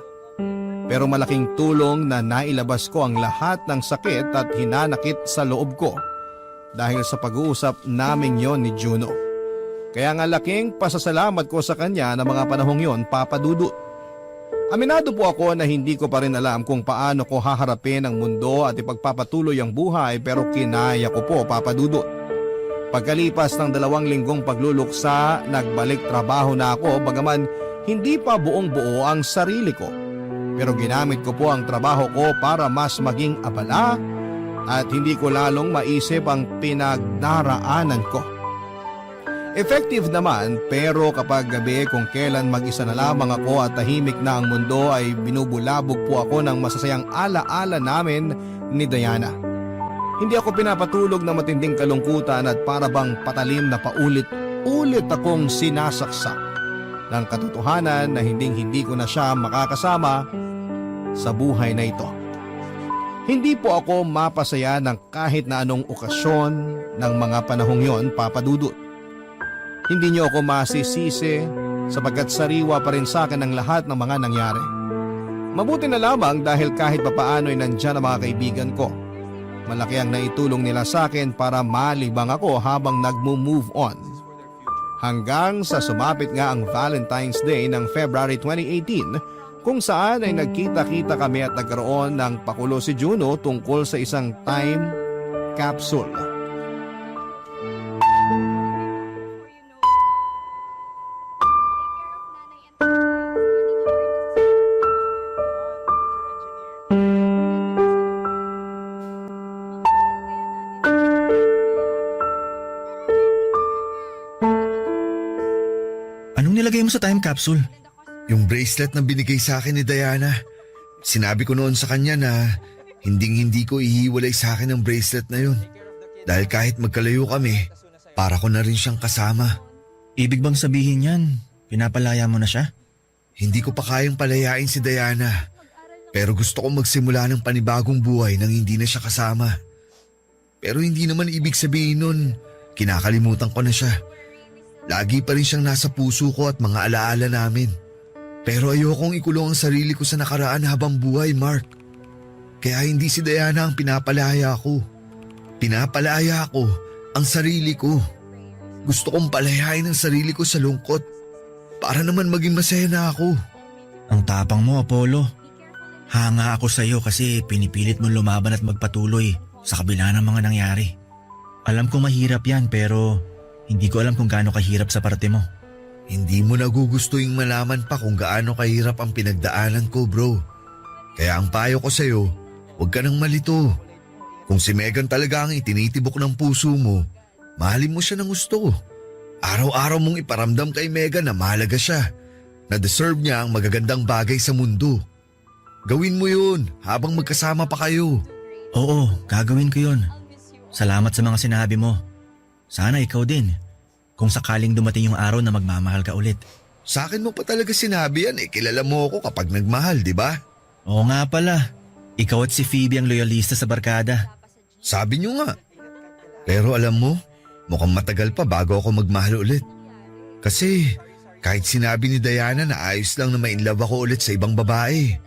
Pero malaking tulong na nailabas ko ang lahat ng sakit at hinanakit sa loob ko dahil sa pag-uusap naming yon ni Juno. Kaya nga laking pasasalamat ko sa kanya na mga panahong yon, Papa Dudut. Aminado po ako na hindi ko pa rin alam kung paano ko haharapin ang mundo at ipagpapatuloy ang buhay, pero kinaya ko po, Papa Dudut. Pagkalipas ng 2 linggong pagluluksa, nagbalik trabaho na ako bagaman hindi pa buong buo ang sarili ko. Pero ginamit ko po ang trabaho ko para mas maging abala at hindi ko lalong maisip ang pinagdaraanan ko. Effective naman, pero kapag gabi kung kailan mag-isa na lamang ako at tahimik na ang mundo ay binubulabog po ako ng masasayang alaala namin ni Diana. Hindi ako pinapatulog ng matinding kalungkutan at para bang patalim na paulit-ulit akong sinasaksak ng katotohanan na hindi ko na siya makakasama sa buhay na ito. Hindi po ako mapasaya ng kahit na anong okasyon ng mga panahong yon, Papa Dudut. Hindi niyo ako masisisi sapagkat sariwa pa rin sa akin ang lahat ng mga nangyari. Mabuti na lamang dahil kahit papaano ay nandyan ang mga kaibigan ko. Malaki ang naitulong nila sa akin para malibang ako habang nagmo-move on. Hanggang sa sumapit nga ang Valentine's Day ng February 2018 kung saan ay nagkita-kita kami at nagkaroon ng pakulo si Juno tungkol sa isang time capsule. Anong nilagay mo sa time capsule? Yung bracelet na binigay sa akin ni Diana. Sinabi ko noon sa kanya na hindi ko ihiwalay sa akin ang bracelet na yun. Dahil kahit magkalayo kami, para ko na rin siyang kasama. Ibig bang sabihin yan, pinapalaya mo na siya? Hindi ko pa kayang palayain si Diana. Pero gusto kong magsimula ng panibagong buhay nang hindi na siya kasama. Pero hindi naman ibig sabihin nun, kinakalimutan ko na siya. Lagi pa rin siyang nasa puso ko at mga alaala namin. Pero ayokong ikulong ang sarili ko sa nakaraan habang buhay, Mark. Kaya hindi si Diana ang pinapalaya ko. Pinapalaya ko ang sarili ko. Gusto kong palayain ang sarili ko sa lungkot para naman maging masaya na ako. Ang tapang mo, Apollo. Hanga ako sa iyo kasi pinipilit mong lumaban at magpatuloy sa kabila ng mga nangyari. Alam kong mahirap yan pero hindi ko alam kung gaano kahirap sa parte mo. Hindi mo nagugustuhin malaman pa kung gaano kahirap ang pinagdaanan ko, bro. Kaya ang payo ko sa'yo, huwag ka nang malito. Kung si Megan talaga ang itinitibok ng puso mo, mahalin mo siya ng gusto. Araw-araw mong iparamdam kay Megan na mahalaga siya, na deserve niya ang magagandang bagay sa mundo. Gawin mo yun habang magkasama pa kayo. Oo, gagawin ko yun. Salamat sa mga sinabi mo. Sana ikaw din. Kung sakaling dumating yung araw na magmamahal ka ulit. Sa akin mo pa talaga sinabi yan, kilala mo ako kapag nagmahal, di ba? Oo nga pala. Ikaw at si Phoebe ang loyalista sa barkada. Sabi niyo nga. Pero alam mo, mukhang matagal pa bago ako magmahal ulit. Kasi kahit sinabi ni Diana na ayos lang na ma-inlove ako ulit sa ibang babae,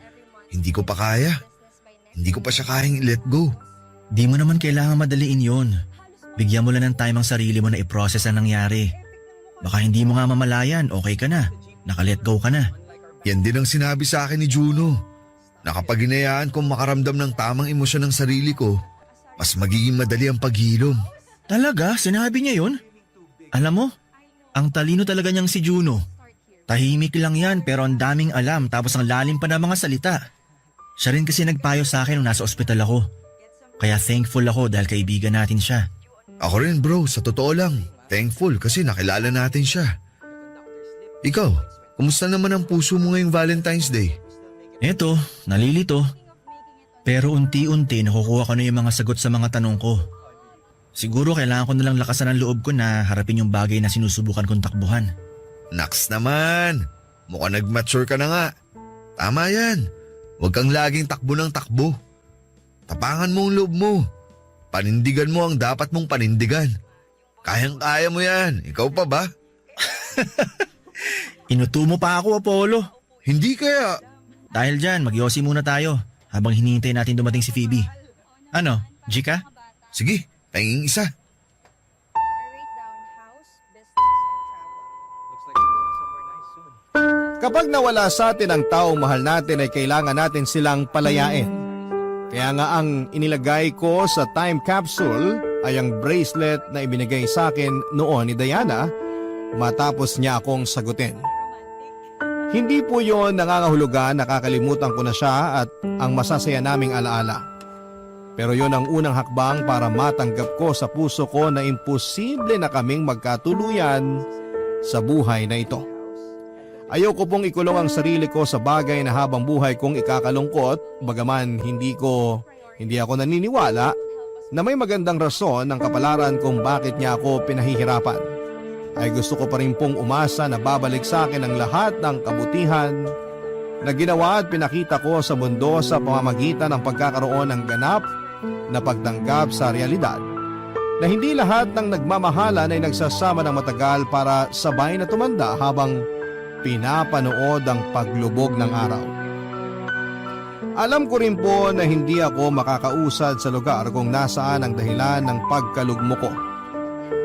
hindi ko pa kaya. Hindi ko pa siya kayang i-let go. Di mo naman kailangan madaliin yun. Bigyan mo lang ng time ang sarili mo na i-process ang nangyari. Baka hindi mo nga mamalayan, okay ka na. Naka-let go ka na. Yan din ang sinabi sa akin ni Juno. Na kapag hinayaan kong makaramdam ng tamang emosyon ng sarili ko, mas magiging madali ang paghilom. Talaga? Sinabi niya yun? Alam mo, ang talino talaga niyang si Juno. Tahimik lang yan pero ang daming alam tapos ang lalim pa ng mga salita. Siya rin kasi nagpayo sa akin nung nasa ospital ako. Kaya thankful ako dahil kaibigan natin siya. Ako rin bro, sa totoo lang. Thankful kasi nakilala natin siya. Ikaw, kumusta naman ang puso mo ngayong Valentine's Day? Eto, nalilito. Pero unti-unti nakukuha ko na yung mga sagot sa mga tanong ko. Siguro kailangan ko nalang lakasan ang loob ko na harapin yung bagay na sinusubukan kong takbuhan. Naks naman, mukhang nag-mature ka na nga. Tama yan, huwag kang laging takbo ng takbo. Tapangan mo ang loob mo. Panindigan mo ang dapat mong panindigan. Kayang-kaya mo yan, ikaw pa ba? Inuto mo pa ako, Apollo. Hindi kaya. Dahil dyan, magyosi muna tayo habang hinihintay natin dumating si Phoebe. Ano, Jika? Sige, tanging isa. Kapag nawala sa atin ang taong mahal natin ay kailangan natin silang palayain. Kaya nga ang inilagay ko sa time capsule ay ang bracelet na ibinigay sa akin noon ni Diana matapos niya akong sagutin. Hindi po yon nangangahulugan, nakakalimutan ko na siya at ang masasaya naming alaala. Pero yon ang unang hakbang para matanggap ko sa puso ko na imposible na kaming magkatuluyan sa buhay na ito. Ayoko pong ikulong ang sarili ko sa bagay na habang buhay kong ikakalungkot, bagaman hindi ako naniniwala na may magandang rason ng kapalaran kung bakit niya ako pinahihirapan. Ay gusto ko pa rin pong umasa na babalik sa akin ang lahat ng kabutihan na ginawa at pinakita ko sa mundo sa pamamagitan ng pagkakaroon ng ganap na pagtanggap sa realidad. Na hindi lahat ng nagmamahalan ay nagsasama ng matagal para sabay na tumanda habang pinapanood ang paglubog ng araw. Alam ko rin po na hindi ako makakausad sa lugar kung nasaan ang dahilan ng pagkalugmo ko.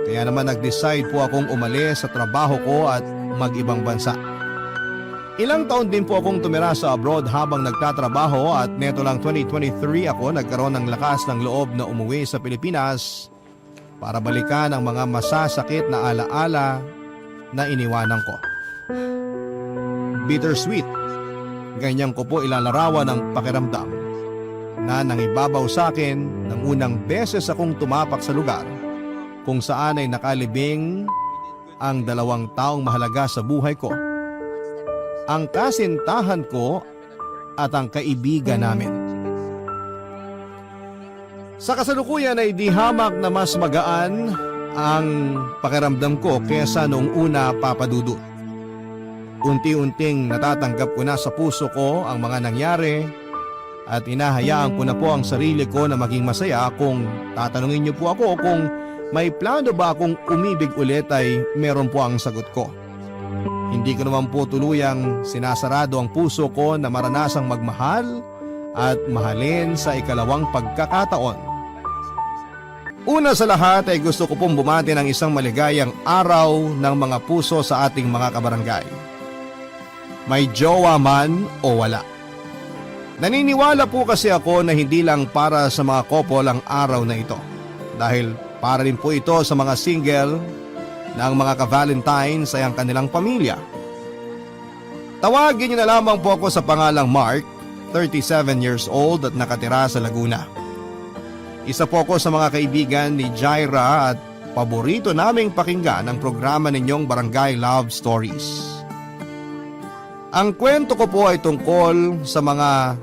Kaya naman nag-decide po akong umalis sa trabaho ko at mag-ibang bansa. Ilang taon din po akong tumira sa abroad habang nagtatrabaho at neto lang 2023 ako nagkaroon ng lakas ng loob na umuwi sa Pilipinas para balikan ang mga masasakit na alaala na iniwanan ko. Bittersweet, ganyan ko po ilalarawan ang pakiramdam na nangibabaw sa akin ng unang beses akong tumapak sa lugar kung saan ay nakalibing ang dalawang taong mahalaga sa buhay ko. Ang kasintahan ko at ang kaibigan namin. Sa kasalukuyan ay di hamak na mas magaan ang pakiramdam ko kesa noong una, Papa Dudut. Unti-unting natatanggap ko na sa puso ko ang mga nangyari at inahayaan ko na po ang sarili ko na maging masaya. Kung tatanungin niyo po ako kung may plano ba akong umibig ulit ay meron po ang sagot ko. Hindi ko naman po tuluyang sinasarado ang puso ko na maranasang magmahal at mahalin sa ikalawang pagkakataon. Una sa lahat ay gusto ko pong bumati ng isang maligayang araw ng mga puso sa ating mga kabarangay. May jowa man o wala. Naniniwala po kasi ako na hindi lang para sa mga couple ang araw na ito. Dahil para rin po ito sa mga single na ang mga ka-Valentines ay ang kanilang pamilya. Tawagin niyo na lamang po ako sa pangalang Mark, 37 years old at nakatira sa Laguna. Isa po ako sa mga kaibigan ni Jaira at paborito naming pakinggan ang programa ninyong Barangay Love Stories. Ang kwento ko po ay tungkol sa mga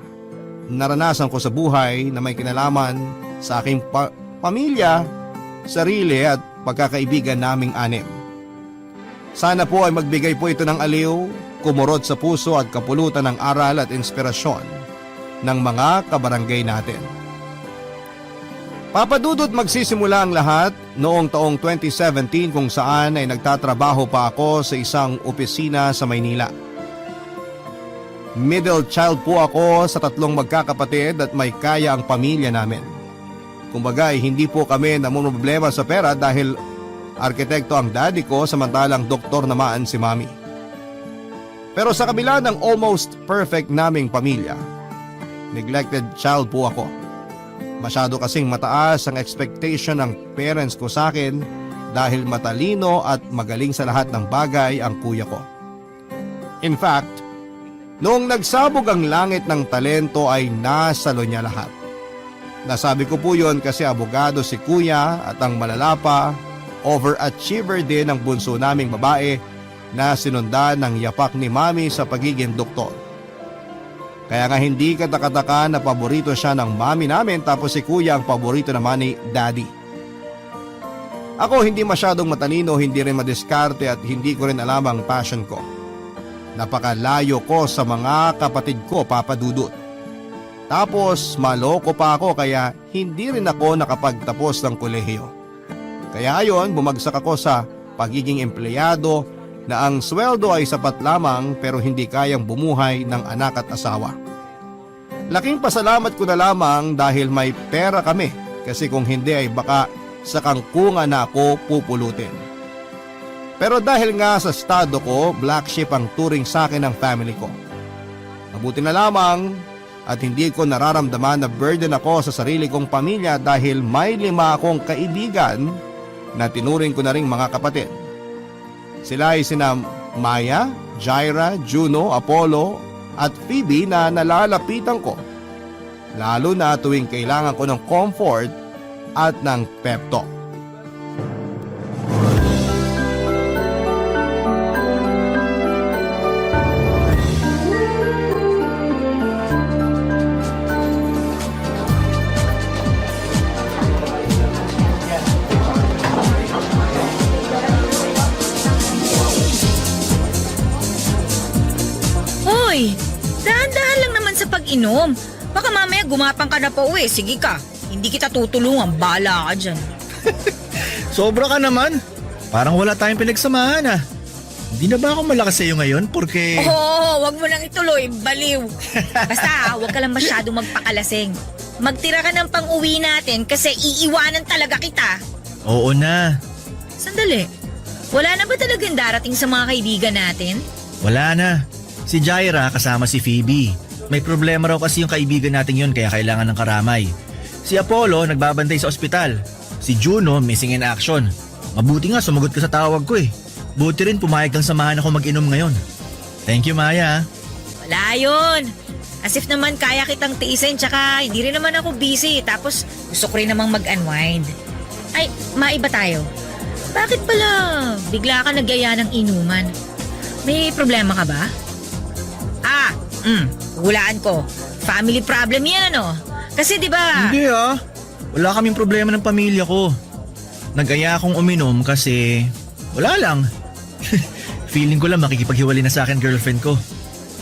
naranasan ko sa buhay na may kinalaman sa aking pamilya, sarili at pagkakaibigan naming anim. Sana po ay magbigay po ito ng aliw, kumurot sa puso at kapulutan ng aral at inspirasyon ng mga kabarangay natin. Papadudot magsisimula ang lahat noong taong 2017 kung saan ay nagtatrabaho pa ako sa isang opisina sa Maynila. Middle child po ako sa 3 magkakapatid at may kaya ang pamilya namin. Kumbaga hindi po kami namumroblema sa pera dahil arkitekto ang daddy ko samantalang doktor naman si mami. Pero sa kabila ng almost perfect naming pamilya, neglected child po ako. Masyado kasing mataas ang expectation ng parents ko sa akin dahil matalino at magaling sa lahat ng bagay ang kuya ko. In fact, noong nagsabog ang langit ng talento ay nasalo niya lahat. Nasabi ko po yun kasi abogado si kuya at ang malala pa, overachiever din ang bunso naming babae na sinundan ng yapak ni mami sa pagiging doktor. Kaya nga hindi katakataka na paborito siya ng mami namin tapos si kuya ang paborito naman ni daddy. Ako hindi masyadong matalino, hindi rin madiskarte at hindi ko rin alam ang passion ko. Napakalayo ko sa mga kapatid ko, Papa Dudut. Tapos maloko pa ako kaya hindi rin ako nakapagtapos ng kolehiyo. Kaya ayon bumagsak ako sa pagiging empleyado na ang sweldo ay sapat lamang pero hindi kayang bumuhay ng anak at asawa. Laking pasalamat ko na lamang dahil may pera kami kasi kung hindi ay baka sa kangkungan na ako pupulutin. Pero dahil nga sa estado ko, black sheep ang turing sa akin ng family ko. Mabuti na lamang at hindi ko nararamdaman na burden ako sa sarili kong pamilya dahil may 5 akong kaibigan na tinuring ko na ring mga kapatid. Sila ay sina Maya, Jaira, Juno, Apollo at Phoebe na nalalapitan ko. Lalo na tuwing kailangan ko ng comfort at ng pep talk. Hoy, dahan-dahan lang naman sa pag-inom. Baka mamaya gumapang ka na pa uwi. Sige ka, hindi kita tutulungan. Bahala ka dyan. Sobra ka naman. Parang wala tayong pinagsamahan ah. Hindi na ba ako malakas sa'yo ngayon porque... Oo, wag mo nang ituloy. Baliw. Basta, wag ka lang masyadong magpakalasing. Magtira ka ng pang-uwi natin kasi iiwanan talaga kita. Oo na. Sandali. Wala na ba talagang darating sa mga kaibigan natin? Wala na. Si Jaira kasama si Phoebe. May problema raw kasi yung kaibigan natin yun kaya kailangan ng karamay. Si Apollo nagbabantay sa ospital. Si Juno missing in action. Mabuti nga sumagot ka sa tawag ko eh. Buti rin pumayag kang samahan ako mag-inom ngayon. Thank you, Maya. Wala yun. As if naman kaya kitang tiisin tsaka hindi rin naman ako busy. Tapos gusto ko rin namang mag-unwind. Ay, maiba tayo. Bakit pala bigla ka nagyaya ng inuman? May problema ka ba? Hulaan ko. Family problem yan, oh. Kasi di ba? Hindi ah. Wala kaming problema ng pamilya ko. Nag-aya akong uminom kasi wala lang. Feeling ko lang makikipaghiwalay na sa akin girlfriend ko.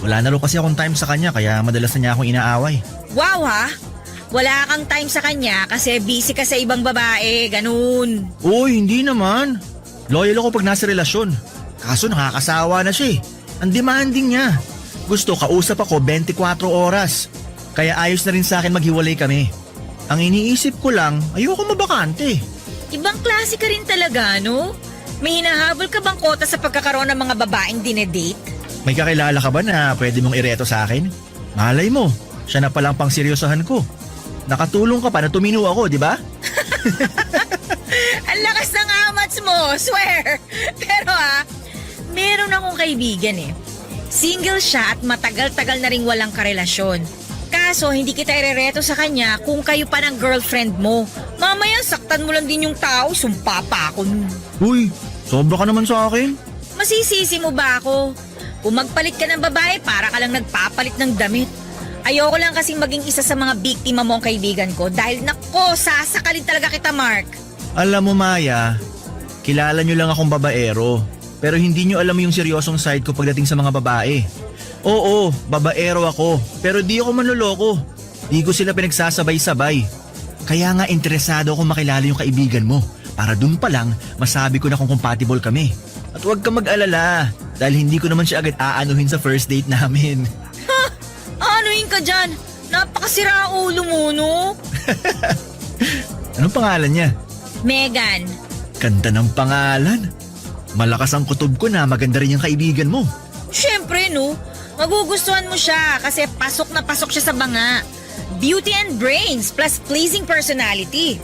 Wala na rin kasi akong time sa kanya kaya madalas na niya akong inaaway. Wow ha? Wala kang time sa kanya kasi busy ka sa ibang babae, ganun. Uy, hindi naman. Loyal ako pag nasa relasyon. Kaso nakakasawa na siya eh. Ang demanding niya. Gusto kausap ako 24 oras. Kaya ayos na rin sa akin maghiwalay kami. Ang iniisip ko lang, ayoko mabakante. Ibang klase ka rin talaga, no? May hinahabol ka bang kota sa pagkakaroon ng mga babaeng dinedate? May kakilala ka ba na pwede mong ireto sa akin? Malay mo, siya na palang pang seryosohan ko. Nakatulong ka pa na tumino ako, di ba? Ang lakas ng amats mo, swear! Pero meron akong kaibigan eh. Single siya at matagal-tagal na ring walang karelasyon. Kaso hindi kita irereto sa kanya kung kayo pa ng girlfriend mo. Mamaya saktan mo lang din yung tao, sumpa pa ako nun. Uy, sobra ka naman sa akin. Masisisi mo ba ako? Kung magpalit ka ng babae, para ka lang nagpapalit ng damit. Ayoko lang kasing maging isa sa mga biktima mo ang kaibigan ko dahil nako, sasakalin talaga kita, Mark. Alam mo Maya, kilala nyo lang akong babaero. Pero hindi nyo alam yung seryosong side ko pagdating sa mga babae. Oo, babaero ako. Pero di ako manloloko. Di ko sila pinagsasabay-sabay. Kaya nga interesado akong makilala yung kaibigan mo. Para dun pa lang, masabi ko na kung compatible kami. At huwag ka mag-alala. Dahil hindi ko naman siya agad aanuhin sa first date namin. Ha? Anuhin ka dyan? Napakasira ulo mo, no? Anong pangalan niya? Megan. Ganda ng pangalan. Malakas ang kutob ko na maganda rin yung kaibigan mo. Siyempre, no? Magugustuhan mo siya kasi pasok na pasok siya sa banga. Beauty and brains plus pleasing personality.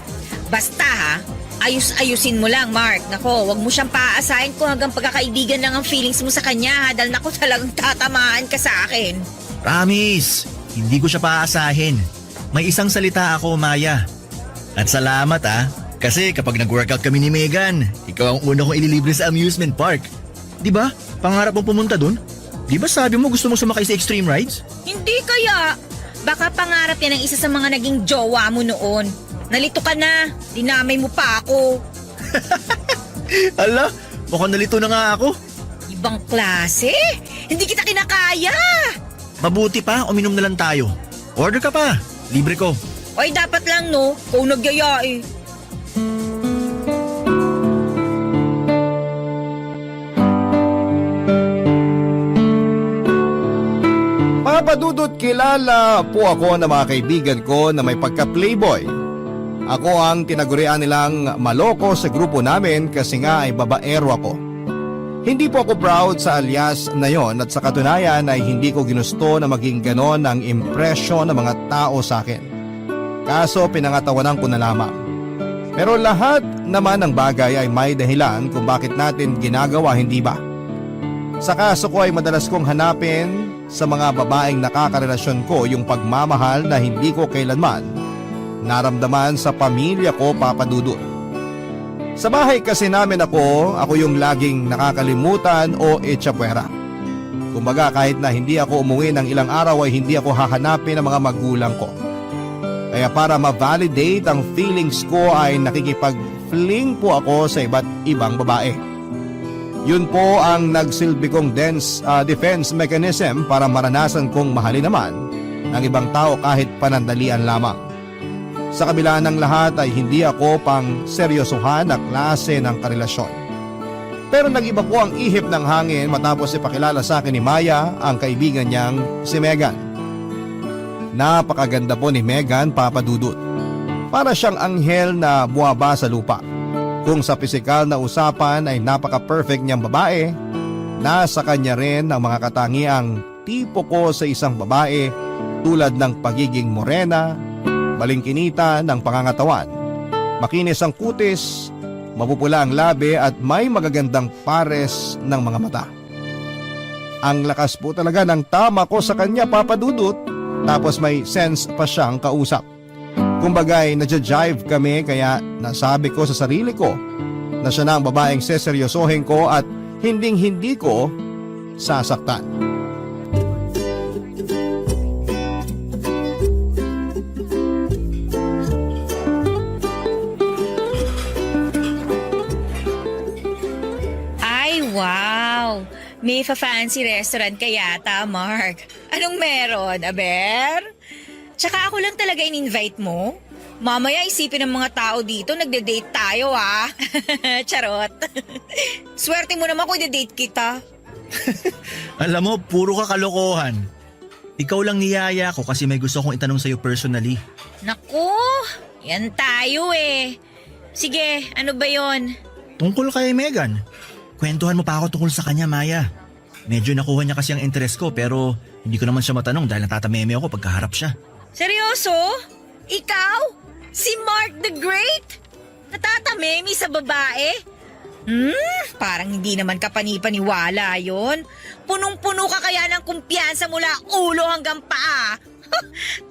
Basta ha, ayus-ayusin mo lang, Mark. Nako, wag mo siyang paaasahin kung hanggang pagkakaibigan lang ang feelings mo sa kanya ha, dahil nako talagang tatamaan ka sa akin. Promise, hindi ko siya paaasahin. May isang salita ako, Maya. At salamat kasi kapag nag-workout kami ni Megan, ikaw ang una kong ililibre sa amusement park. Di ba? Pangarap mong pumunta dun? Di ba sabi mo gusto mong sumakay sa extreme rides? Hindi kaya. Baka pangarap yan ng isa sa mga naging jowa mo noon. Nalito ka na, dinamay mo pa ako. Ala, mukhang nalito na nga ako. Ibang klase? Hindi kita kinakaya. Mabuti pa, uminom na lang tayo. Order ka pa, libre ko. Oy, dapat lang no, kung nagyaya eh. Papadudot, kilala po ako ng mga kaibigan ko na may pagka-playboy. Ako ang tinagurian nilang maloko sa grupo namin kasi nga ay babaero ako. Hindi po ako proud sa alias na yon at sa katunayan ay hindi ko ginusto na maging ganon ang impresyon ng mga tao sa akin. Kaso pinangatawanan ko na lamang. Pero lahat naman ng bagay ay may dahilan kung bakit natin ginagawa, hindi ba? Sa kaso ko ay madalas kong hanapin sa mga babaeng nakakarelasyon ko yung pagmamahal na hindi ko kailanman naramdaman sa pamilya ko, Papadudot. Sa bahay kasi namin ako yung laging nakakalimutan o etsapwera. Kumbaga kahit na hindi ako umuwi ng ilang araw ay hindi ako hahanapin ng mga magulang ko. Kaya para ma-validate ang feelings ko ay nakikipag-fling po ako sa iba't ibang babae. Yun po ang nagsilbi kong defense mechanism para maranasan kong mahalin naman ng ibang tao kahit panandalian lamang. Sa kabila ng lahat ay hindi ako pang seryosohan na klase ng karelasyon. Pero nag-iba po ang ihip ng hangin matapos ipakilala sa akin ni Maya ang kaibigan niyang si Megan. Napakaganda po ni Megan, Papadudot. Para siyang anghel na buwaba sa lupa. Kung sa pisikal na usapan ay napaka-perfect niyang babae, nasa kanya rin ang mga katangiang tipo ko sa isang babae tulad ng pagiging morena, balingkinita ng pangangatawan, makinis ang kutis, mapupula ang labi at may magagandang pares ng mga mata. Ang lakas po talaga ng tama ko sa kanya, Papadudot, tapos may sense pa siyang kausap. Kumbagay, nadja-jive kami kaya nasabi ko sa sarili ko na siya na ang babaeng seseryosohin ko at hinding-hindi ko sasaktan. Ay, wow! May fa-fancy restaurant ka yata, Mark. Anong meron, Aber? Tsaka ako lang talaga in-invite mo? Mamaya isipin ng mga tao dito, nagde-date tayo Charot. Swerte mo naman kung i-date kita. Alam mo, puro ka kalokohan. Ikaw lang niyaya ko kasi may gusto kong itanong sa'yo personally. Naku, yan tayo eh. Sige, ano ba yon? Tungkol kay Megan. Kwentuhan mo pa ako tungkol sa kanya, Maya. Medyo nakuha niya kasi ang interest ko pero hindi ko naman siya matanong dahil natatameme ako pagkaharap siya. Seryoso? Ikaw? Si Mark the Great? Natatamemi sa babae? Parang hindi naman kapani-paniwala yon. Punong-puno ka kaya ng kumpiyansa mula ulo hanggang paa.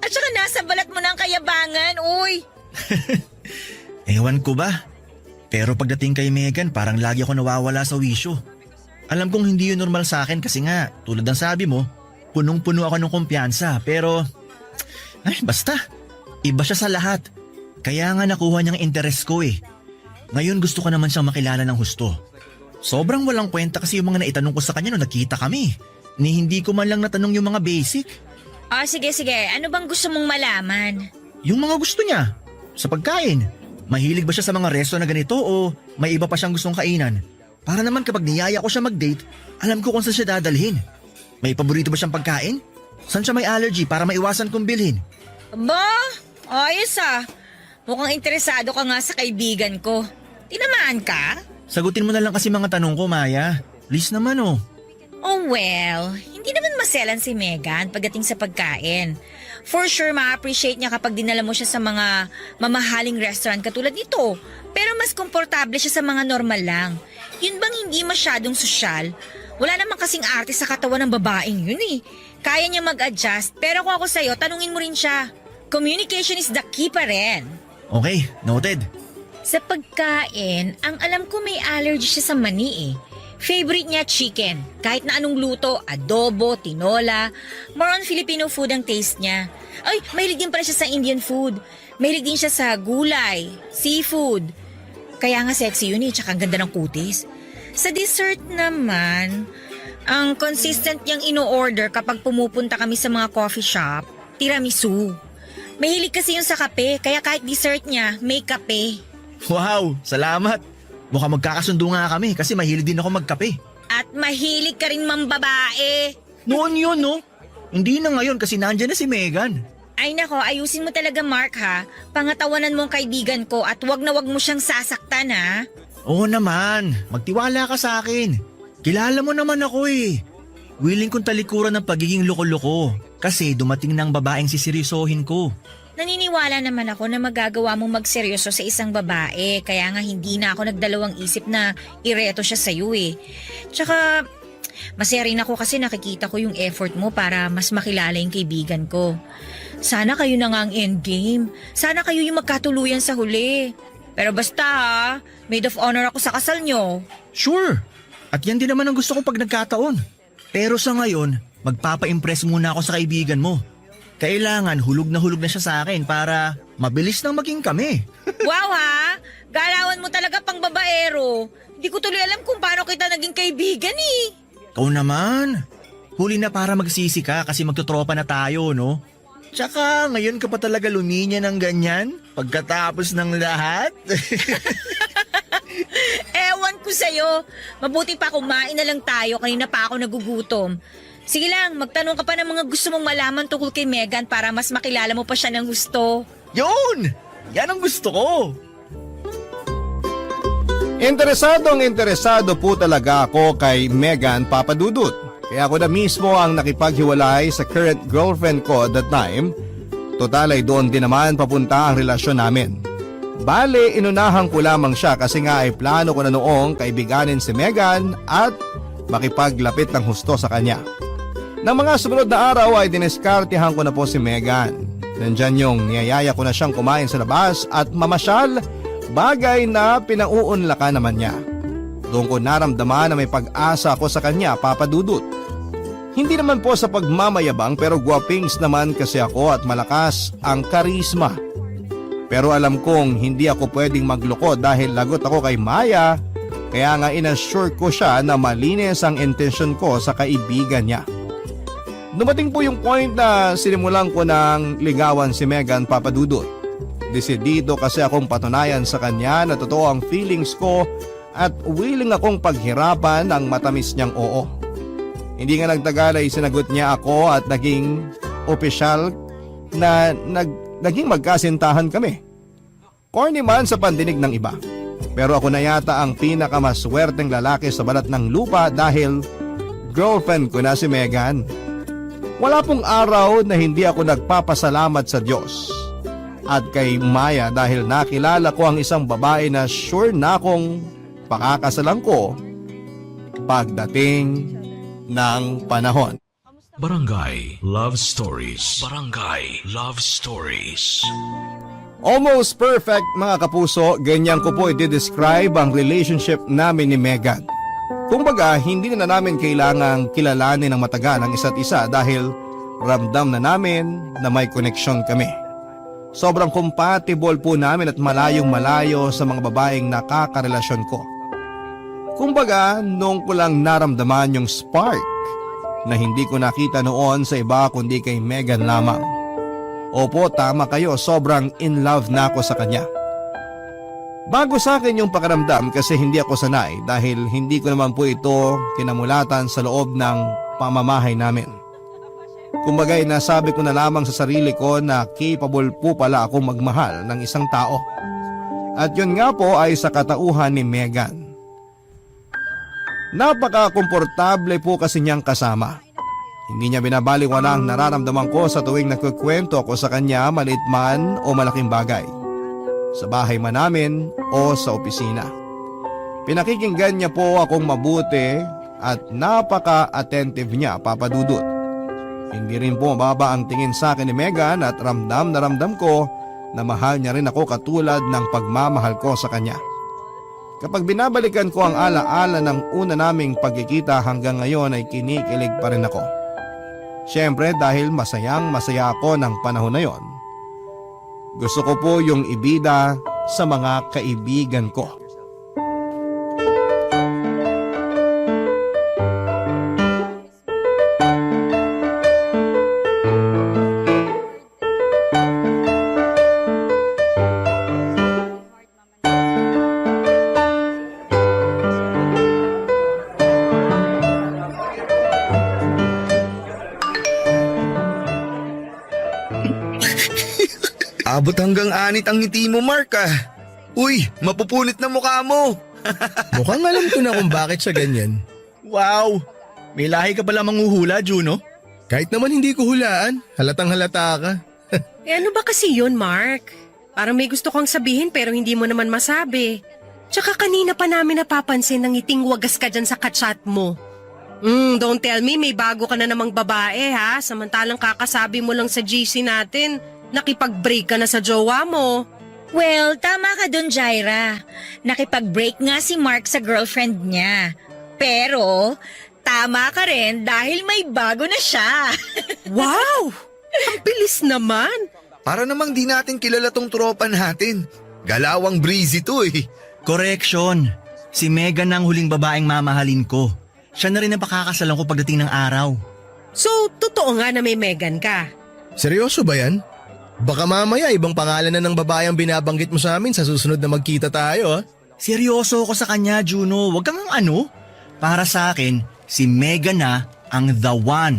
At saka nasa balat mo ng kayabangan, uy. Ewan ko ba? Pero pagdating kay Megan, parang lagi ako nawawala sa wisyo. Alam kong hindi yun normal sa akin kasi nga, tulad ng sabi mo, punong-puno ako ng kumpiyansa. Pero, basta. Iba siya sa lahat. Kaya nga nakuha niyang interes ko eh. Ngayon gusto ko naman siyang makilala ng husto. Sobrang walang kwenta kasi yung mga naitanong ko sa kanya nung nagkita kami. Ni hindi ko man lang natanong yung mga basic. Sige. Ano bang gusto mong malaman? Yung mga gusto niya. Sa pagkain. Mahilig ba siya sa mga resto na ganito o may iba pa siyang gustong kainan? Para naman kapag niyaya ko siya mag-date, alam ko kung saan siya dadalhin. May paborito ba siyang pagkain? Saan siya may allergy para maiwasan kong bilhin? Ba? Ayos ah. Mukhang interesado ka nga sa kaibigan ko. Tinamaan ka? Sagutin mo na lang kasi mga tanong ko, Maya. Please naman oh. Oh well, hindi naman maselan si Megan pagdating sa pagkain. For sure, ma-appreciate niya kapag dinala mo siya sa mga mamahaling restaurant katulad nito. Pero mas komportable siya sa mga normal lang. Yun bang hindi masyadong sosyal? Wala naman kasing arte sa katawan ng babaeng yun eh. Kaya niya mag-adjust, pero kung ako sa'yo, tanungin mo rin siya. Communication is the key pa rin. Okay, noted. Sa pagkain, ang alam ko may allergy siya sa mani eh. Favorite niya chicken. Kahit na anong luto, adobo, tinola. More on Filipino food ang taste niya. Ay, mahilig din pala siya sa Indian food. Mahilig din siya sa gulay, seafood. Kaya nga sexy yun eh, tsaka ang ganda ng kutis. Sa dessert naman, ang consistent niyang ino-order kapag pumupunta kami sa mga coffee shop, tiramisu. Mahilig kasi yun sa kape, kaya kahit dessert niya, may kape. Wow, salamat. Mukhang magkakasundo nga kami kasi mahilig din ako magkape. At mahilig ka rin mambabae. Noon yun, no? Hindi na ngayon kasi nandyan na si Megan. Ay nako, ayusin mo talaga Mark ha. Pangatawanan mo ang kaibigan ko at wag na wag mo siyang sasaktan ha. Oo naman, magtiwala ka sa akin. Kilala mo naman ako eh. Willing kong talikuran ng pagiging loko-loko kasi dumating na ang babaeng siseryosohin ko. Naniniwala naman ako na magagawa mong magseryoso sa isang babae kaya nga hindi na ako nagdalawang isip na ireto siya sa'yo eh. Tsaka masaya rin ako kasi nakikita ko yung effort mo para mas makilala yung kaibigan ko. Sana kayo na nga ang endgame. Sana kayo yung magkatuluyan sa huli. Pero basta ha, maid of honor ako sa kasal nyo. Sure, at yan din naman ang gusto ko pag nagkataon. Pero sa ngayon, magpapa-impress muna ako sa kaibigan mo. Kailangan hulog na siya sa akin para mabilis nang maging kami. Wow ha, galawan mo talaga pang babaero. Hindi ko tuloy alam kung paano kita naging kaibigan eh. Ikaw naman, huli na para magsisi ka kasi magtutropa na tayo, no? Tsaka ngayon ka pa talaga luminya ng ganyan pagkatapos ng lahat. Ewan ko sa'yo. Mabuti pa kumain na lang tayo, kanina pa ako nagugutom. Sige lang, magtanong ka pa ng mga gusto mong malaman tungkol kay Megan para mas makilala mo pa siya ng gusto. Yun! Yan ang gusto ko! Interesado po talaga ako kay Megan Papadudut. Kaya ako na mismo ang nakipaghiwalay sa current girlfriend ko at that time. Total ay doon din naman papunta ang relasyon namin. Bale, inunahan ko lamang siya kasi nga ay plano ko na noong kaibiganin si Megan at makipaglapit ng husto sa kanya. Nang mga sumunod na araw ay dineskartihan ko na po si Megan. Nandyan yung niyayaya ko na siyang kumain sa labas at mamasyal, bagay na pinauunlakan naman niya. Doon ko naramdaman na may pag-asa ako sa kanya, Papadudut. Hindi naman po sa pagmamayabang pero guwapings naman kasi ako at malakas ang karisma. Pero alam kong hindi ako pwedeng magloko dahil lagot ako kay Maya, kaya nga inassure ko siya na malinis ang intensyon ko sa kaibigan niya. Dumating po yung point na sinimulan ko ng ligawan si Megan, Papadudut. Desidido kasi akong patunayan sa kanya na totoo ang feelings ko at willing akong paghirapan ang matamis niyang oo. Hindi nga nagtagal ay sinagot niya ako at naging opisyal na naging magkasintahan kami. Corny man sa pandinig ng iba. Pero ako na yata ang pinakamaswerteng lalaki sa balat ng lupa dahil girlfriend ko na si Megan. Wala pong araw na hindi ako nagpapasalamat sa Diyos at kay Maya dahil nakilala ko ang isang babae na sure na akong pakakasalan ko pagdating ng panahon. Barangay Love Stories. Barangay Love Stories. Almost perfect mga kapuso, ganyan ko po i-describe ang relationship namin ni Megan. Kumbaga, hindi na namin kailangang kilalanin ng matagal ang isa't isa dahil ramdam na namin na may koneksyon kami. Sobrang compatible po namin at malayong malayo sa mga babaeng nakakarelasyon ko. Kumbaga, noong ko lang naramdaman yung spark na hindi ko nakita noon sa iba kundi kay Megan lamang. Opo, tama kayo, sobrang in love na ako sa kanya. Bago sa akin yung pakiramdam kasi hindi ako sanay dahil hindi ko naman po ito kinamulatan sa loob ng pamamahay namin. Kumbaga, nasabi ko na lamang sa sarili ko na capable po pala akong magmahal ng isang tao. At yun nga po ay sa katauhan ni Megan. Napaka-komportable po kasi niyang kasama. Hindi niya binabaliwala ang nararamdaman ko sa tuwing nagkukwento ako sa kanya, maliit man o malaking bagay. Sa bahay man namin o sa opisina. Pinakikinggan niya po akong mabuti at napaka-attentive niya, Papa Dudut. Hindi rin po mababa ang tingin sa akin ni Megan at ramdam na ramdam ko na mahal niya rin ako katulad ng pagmamahal ko sa kanya. Kapag binabalikan ko ang alaala ng una naming pagkikita hanggang ngayon ay kinikilig pa rin ako. Siyempre dahil masaya ako ng panahon na yon. Gusto ko po yung ibida sa mga kaibigan ko. Abot hanggang anit ang ngiti mo, Mark ah. Uy, mapupunit na mukha mo. Mukhang alam ko na kung bakit siya ganyan. Wow! May lahi ka pala manghuhula, Juno. Kahit naman hindi ko hulaan, halatang halata ka. Eh ano ba kasi yun, Mark? Parang may gusto kang sabihin pero hindi mo naman masabi. Tsaka kanina pa namin napapansin ng ngiting wagas ka dyan sa kachat mo. Don't tell me may bago ka na namang babae ha, samantalang kakasabi mo lang sa GC natin, nakipag-break ka na sa jowa mo. Well, tama ka dun, Jaira. Nakipag-break nga si Mark sa girlfriend niya. Pero, tama ka rin dahil may bago na siya. Wow! Ang bilis naman! Para namang di natin kilala tong tropa natin. Galawang breezy to eh. Correction. Si Megan ang huling babaeng mamahalin ko. Siya na rin ang pakakasalan ko pagdating ng araw. So, totoo nga na may Megan ka. Seryoso ba yan? Baka mamaya ibang pangalan na ng babae ang binabanggit mo sa amin sa susunod na magkita tayo ha? Seryoso ako sa kanya, Juno. Huwag kang ano. Para sa akin, si Megan na ang the one.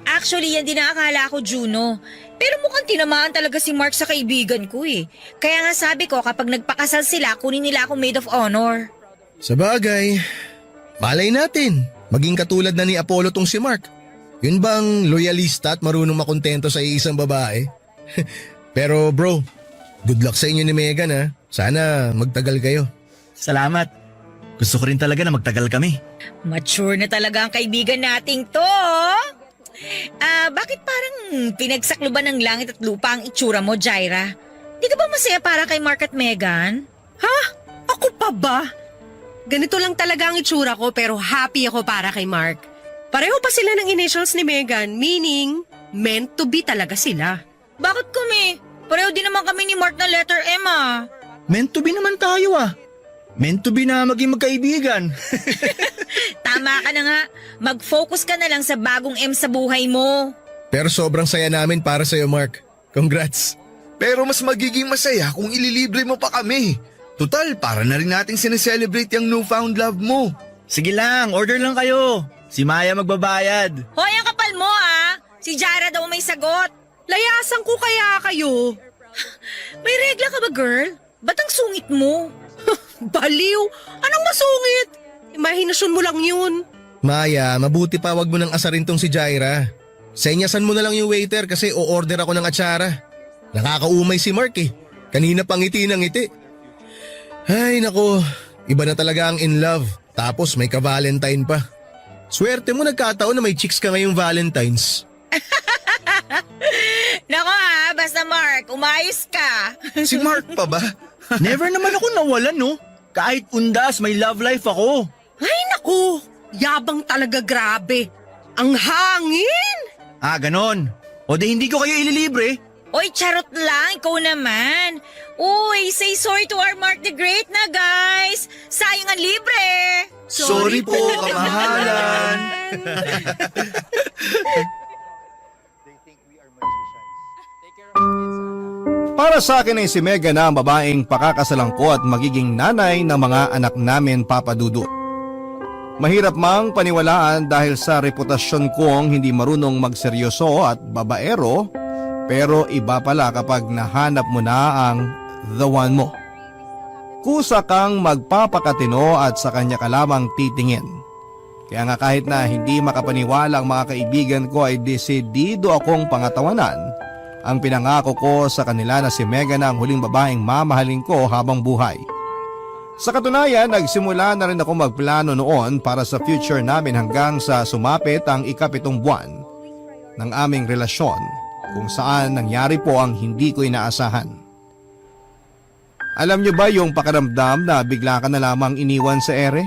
Actually, yan din ang akala ko, Juno. Pero mukhang tinamaan talaga si Mark sa kaibigan ko eh. Kaya nga sabi ko, kapag nagpakasal sila, kunin nila akong maid of honor. Sa bagay, malay natin. Maging katulad na ni Apollo tong si Mark. Yun bang loyalista at marunong makontento sa isang babae? Pero bro, good luck sa inyo ni Megan ha. Sana magtagal kayo. Salamat. Gusto ko rin talaga na magtagal kami. Mature na talaga ang kaibigan nating to. Bakit parang pinagsakluban ng langit at lupa ang itsura mo, Jaira? Di ka ba masaya para kay Mark at Megan? Ha? Ako pa ba? Ganito lang talaga ang itsura ko pero happy ako para kay Mark. Pareho pa sila ng initials ni Megan, meaning meant to be talaga sila. Bakit kami? Pareho din naman kami ni Mark na letter M ah. Meant to be naman tayo ah. Meant to be na maging magkaibigan. Tama ka na nga. Mag-focus ka na lang sa bagong M sa buhay mo. Pero sobrang saya namin para sa'yo Mark. Congrats. Pero mas magiging masaya kung ililibre mo pa kami. Total, para na rin nating sineselebrate yung newfound love mo. Sige lang, order lang kayo. Si Maya magbabayad. Hoy, ang kapal mo ah. Si Jaira daw may sagot. Layasan ko kaya kayo. May regla ka ba, girl? Ba't ang sungit mo? Baliw! Anong masungit? Imahinasyon mo lang yun. Maya, mabuti pa wag mo nang asarin tong si Jaira. Senyasan mo na lang yung waiter kasi o-order ako ng atsara. Nakakaumay si Mark eh. Kanina pang ngiti ng ngiti. Ay nako, iba na talaga ang in love. Tapos may ka-Valentine pa. Swerte mo nagkataon na may chicks ka ngayong Valentine's. Nako basta Mark, umayos ka. Si Mark pa ba? Never naman ako nawalan, no? Kahit undas, may love life ako. Ay naku, yabang talaga grabe. Ang hangin! Ah, ganon. O di hindi ko kayo ililibre. Oy, charot lang, ikaw naman. Uy, say sorry to our Mark the Great na guys. Sayang ang libre. Sorry po, kamahalan. Para sa akin ay si Megan na ang babaeng pakakasalan ko at magiging nanay ng mga anak namin, Papa Dudut. Mahirap mang paniwalaan dahil sa reputasyon kong hindi marunong magseryoso at babaero, pero iba pala kapag nahanap mo na ang the one mo. Kusa kang magpapakatino at sa kanya ka lamang titingin. Kaya nga kahit na hindi makapaniwala ang mga kaibigan ko ay desidido akong pangatawanan ang pinangako ko sa kanila na si Megan ang huling babaeng mamahalin ko habang buhay. Sa katunayan, nagsimula na rin ako magplano noon para sa future namin hanggang sa sumapit ang 7 buwan ng aming relasyon kung saan nangyari po ang hindi ko inaasahan. Alam niyo ba yung pakiramdam na bigla ka na lamang iniwan sa ere?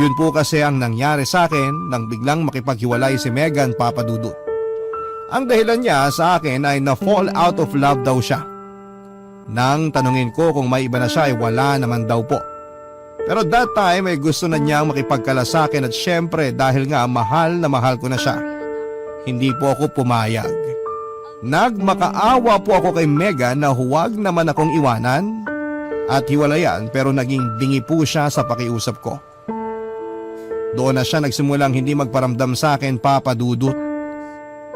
Yun po kasi ang nangyari sa akin nang biglang makipaghiwalay si Megan, Papa Dudut. Ang dahilan niya sa akin ay na-fall out of love daw siya. Nang tanungin ko kung may iba na siya ay wala naman daw po. Pero that time ay gusto na niyang makipagkala sa akin at syempre dahil nga mahal na mahal ko na siya. Hindi po ako pumayag. Nagmakaawa po ako kay Megan na huwag naman akong iwanan at hiwalayan pero naging bingi po siya sa pakiusap ko. Doon na siya nagsimulang hindi magparamdam sa akin, Papa Dudut.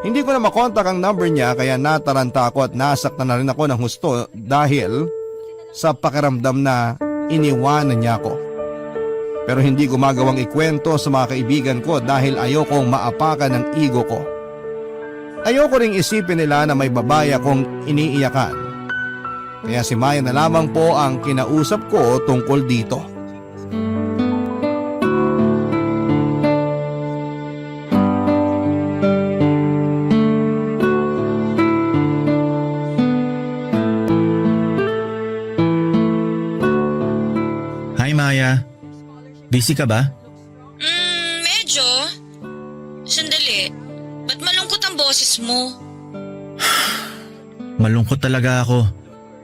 Hindi ko na makontak ang number niya kaya nataranta ako at nasaktan na rin ako ng husto dahil sa pakiramdam na iniwanan niya ako. Pero hindi ko magawang ikwento sa mga kaibigan ko dahil ayokong maapakan ng ego ko. Ayoko ring isipin nila na may babae akong iniiyakan. Kaya si Maya na lamang po ang kinausap ko tungkol dito. Hi Maya, busy ka ba? Medyo. Sandali, ba't malungkot ang boses mo? Malungkot talaga ako.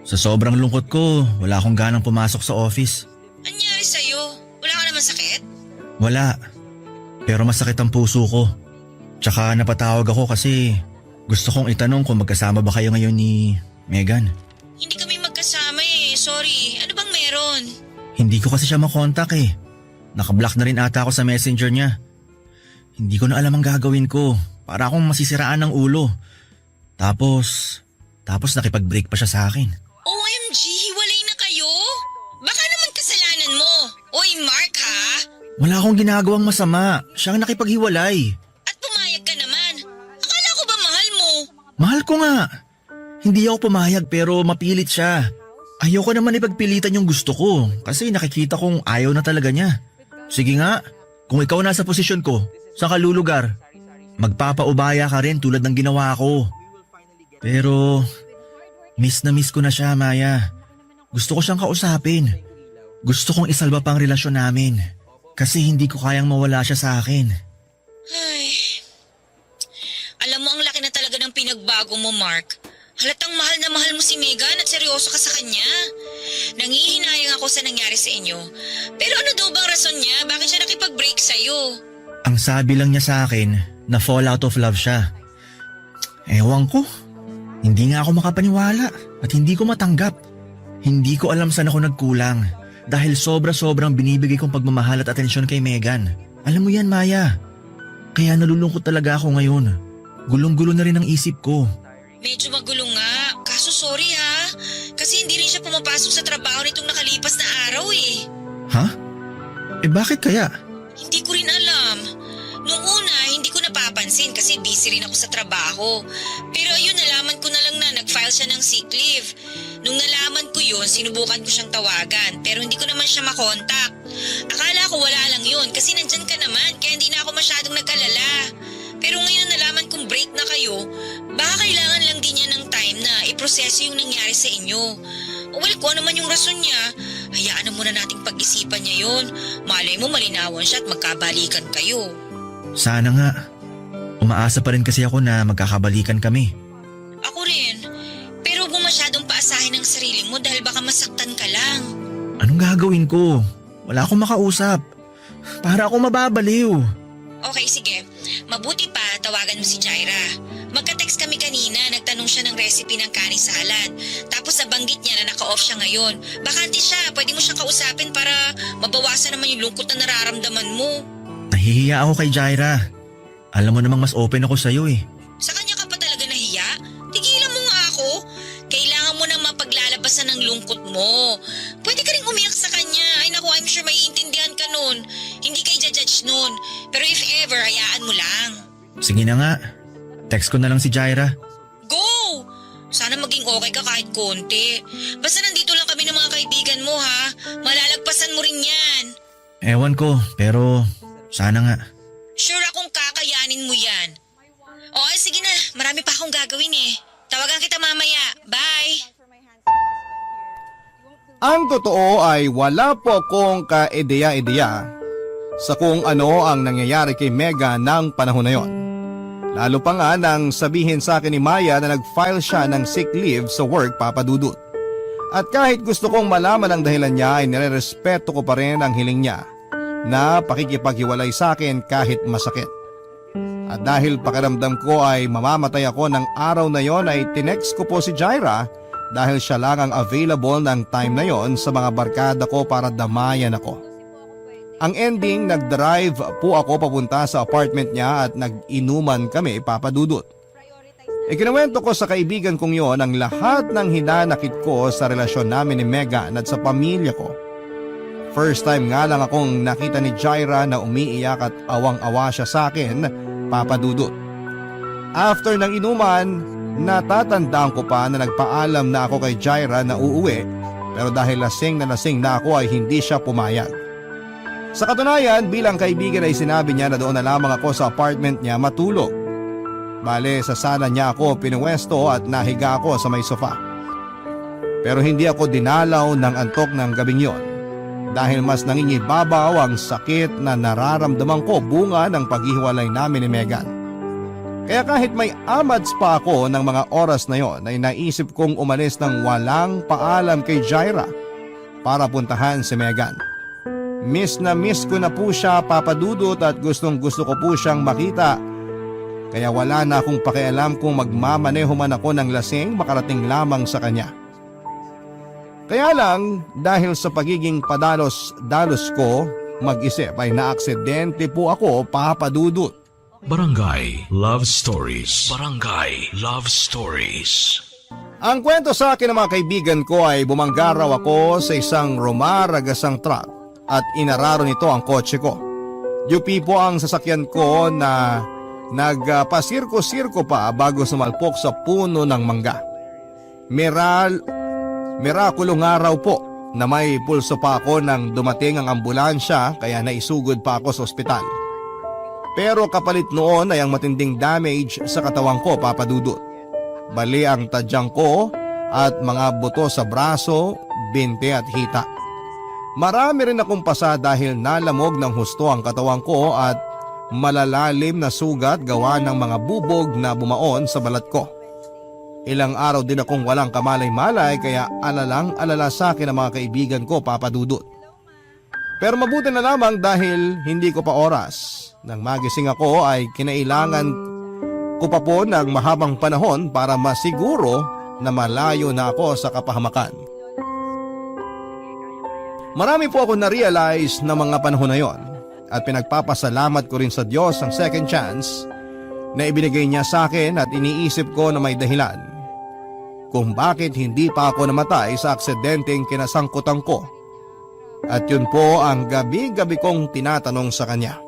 Sa sobrang lungkot ko, wala akong ganang pumasok sa office. Anyari sa'yo? Wala ka naman sakit? Wala. Pero masakit ang puso ko. Tsaka napatawag ako kasi gusto kong itanong kung magkasama ba kayo ngayon ni Megan. Hindi kami magkasama sorry. Ano bang meron? Hindi ko kasi siya makontak eh. Nakablock na rin ata ako sa messenger niya. Hindi ko na alam ang gagawin ko. Para akong masisiraan ng ulo. Tapos nakipag-break pa siya sa akin. OMG, hiwalay na kayo? Baka naman kasalanan mo. Oy, Mark ha? Wala akong ginagawang masama. Siya ang nakipaghiwalay. At pumayag ka naman. Akala ko ba mahal mo? Mahal ko nga. Hindi ako pumayag pero mapilit siya. Ayoko naman ipagpilitan yung gusto ko kasi nakikita kong ayaw na talaga niya. Sige nga, kung ikaw nasa posisyon ko, saan ka lulugar? Magpapaubaya ka rin tulad ng ginawa ko. Pero miss na miss ko na siya, Maya. Gusto ko siyang kausapin. Gusto kong isalba pang relasyon namin kasi hindi ko kayang mawala siya sa akin. Ay, alam mo ang laki na talaga ng pinagbago mo, Mark. Halatang mahal na mahal mo si Megan at seryoso ka sa kanya. Nangihinayang ako sa nangyari sa inyo. Pero ano daw bang rason niya? Bakit siya nakipag-break sa'yo? Ang sabi lang niya sa akin na fall out of love siya. Ewan ko. Hindi nga ako makapaniwala at hindi ko matanggap. Hindi ko alam saan ako nagkulang dahil sobra-sobrang binibigay kong pagmamahal at atensyon kay Megan. Alam mo yan, Maya. Kaya nalulungkot talaga ako ngayon. Gulong-gulo na rin ang isip ko. Medyo magulo nga. Kaso sorry ha. Kasi hindi rin siya pumapasok sa trabaho nitong nakalipas na araw eh. Ha? Bakit kaya? Hindi ko rin alam. Nung una, hindi ko napapansin kasi busy rin ako sa trabaho. Pero ayun, nalaman ko na lang na nag-file siya ng sick leave. Nung nalaman ko yun, sinubukan ko siyang tawagan pero hindi ko naman siya makontak. Akala Akala ko wala lang yun kasi nandyan ka naman kaya hindi na ako masyadong nagkalala. Pero ngayon nalaman kong break na kayo, baka kailangan lang din niya ng time na iproseso yung nangyari sa inyo. Well, kung ano man yung rason niya, hayaan na muna nating pag-isipan niya yun. Malay mo malinawan siya at magkabalikan kayo. Sana nga. Umaasa pa rin kasi ako na magkakabalikan kami. Ako rin. Pero huwag mo masyadong paasahin ang sarili mo dahil baka masaktan ka lang. Anong gagawin ko? Wala akong makausap. Para ako mababaliw. Okay, sige. Mabuti pa, tawagan mo si Jaira. Magka-text kami kanina, nagtanong siya ng recipe ng kani salad. Tapos nabanggit niya na naka-off siya ngayon. Bakante siya, pwede mo siyang kausapin para mabawasan naman yung lungkot na nararamdaman mo. Nahihiya ako kay Jaira. Alam mo namang mas open ako sa'yo eh. Sa kanya ka pa talaga nahiya? Tigilan mo nga ako. Kailangan mo nang mapaglalabasan ng lungkot mo. Pwede ka rin umiyak sa kanya. Ay naku, I'm sure maiintindihan ka nun. Hindi ka i-judge nun. Pero if ever, hayaan mo lang. Sige na nga. Text ko na lang si Jaira. Go! Sana maging okay ka kahit konti. Basta nandito lang kami ng mga kaibigan mo ha. Malalagpasan mo rin yan. Ewan ko, pero sana nga. Sure akong kakayanin mo yan. O sige na, marami pa akong gagawin eh. Tawagan kita mamaya. Bye! Ang totoo ay wala po akong ka-ideya-ideya sa kung ano ang nangyayari kay Mega ng panahon na yon. Lalo pa nga nang sabihin sa akin ni Maya na nag-file siya ng sick leave sa work, Papa Dudut. At kahit gusto kong malaman ang dahilan niya ay nirerespeto ko pa rin ang hiling niya na pakikipaghiwalay sa akin kahit masakit. At dahil pakiramdam ko ay mamamatay ako ng araw na yon ay tinext ko po si Jaira dahil siya lang ang available ng time na yon sa mga barkada ko para damayan ako. Ang ending, nag-drive po ako papunta sa apartment niya at nag-inuman kami, Papa Dudut. Ikinuwento ko sa kaibigan kong yon ang lahat ng hinanakit ko sa relasyon namin ni Megan at sa pamilya ko. First time nga lang akong nakita ni Jaira na umiiyak at awang-awa siya sa akin, Papa Dudut. After ng inuman, natatandaan ko pa na nagpaalam na ako kay Jaira na uuwi pero dahil lasing na ako ay hindi siya pumayag. Sa katunayan, bilang kaibigan ay sinabi niya na doon na lamang ako sa apartment niya matulog. Bale, sa sala niya ako pinuwesto at nahiga ako sa may sofa. Pero hindi ako dinalaw ng antok ng gabing yon dahil mas nangingibabaw ang sakit na nararamdaman ko bunga ng paghihiwalay namin ni Megan. Kaya kahit may amads pa ako ng mga oras na yon ay naisip kong umalis ng walang paalam kay Jaira para puntahan si Megan. Miss na miss ko na po siya, Papa Dudut, at gustong gusto ko po siyang makita. Kaya wala na akong pakialam kung magmamaneho man ako ng lasing makarating lamang sa kanya. Kaya lang, dahil sa pagiging padalos-dalos ko, mag-isip ay naaksidente po ako, Papa Dudut. Barangay Love Stories. Barangay Love Stories. Ang kwento sa akin ng mga kaibigan ko ay bumanggaraw ako sa isang rumaragasang truck at inararo nito ang kotse ko. UP po ang sasakyan ko na nagpasirko-sirko pa bago sumalpok sa puno ng mangga. Mirakulong araw po na may pulso pa ako nang dumating ang ambulansya kaya naisugod pa ako sa ospital. Pero kapalit noon ay ang matinding damage sa katawan ko, Papa Dudut. Bali ang tadyang ko at mga buto sa braso, binte at hita. Marami rin akong pasa dahil nalamog ng husto ang katawan ko at malalalim na sugat gawa ng mga bubog na bumaon sa balat ko. Ilang araw din akong walang kamalay-malay kaya alalang-alala sa akin ang mga kaibigan ko, Papa Dudut. Pero mabuti na lamang dahil hindi ko pa oras. Nang magising ako ay kinailangan ko pa po ng mahabang panahon para masiguro na malayo na ako sa kapahamakan. Marami po ako na-realize na mga panahon na yon at pinagpapasalamat ko rin sa Diyos ang second chance na ibinigay niya sa akin at iniisip ko na may dahilan kung bakit hindi pa ako namatay sa aksidenteng kinasangkutan ko. At yun po ang gabi-gabi kong tinatanong sa kanya.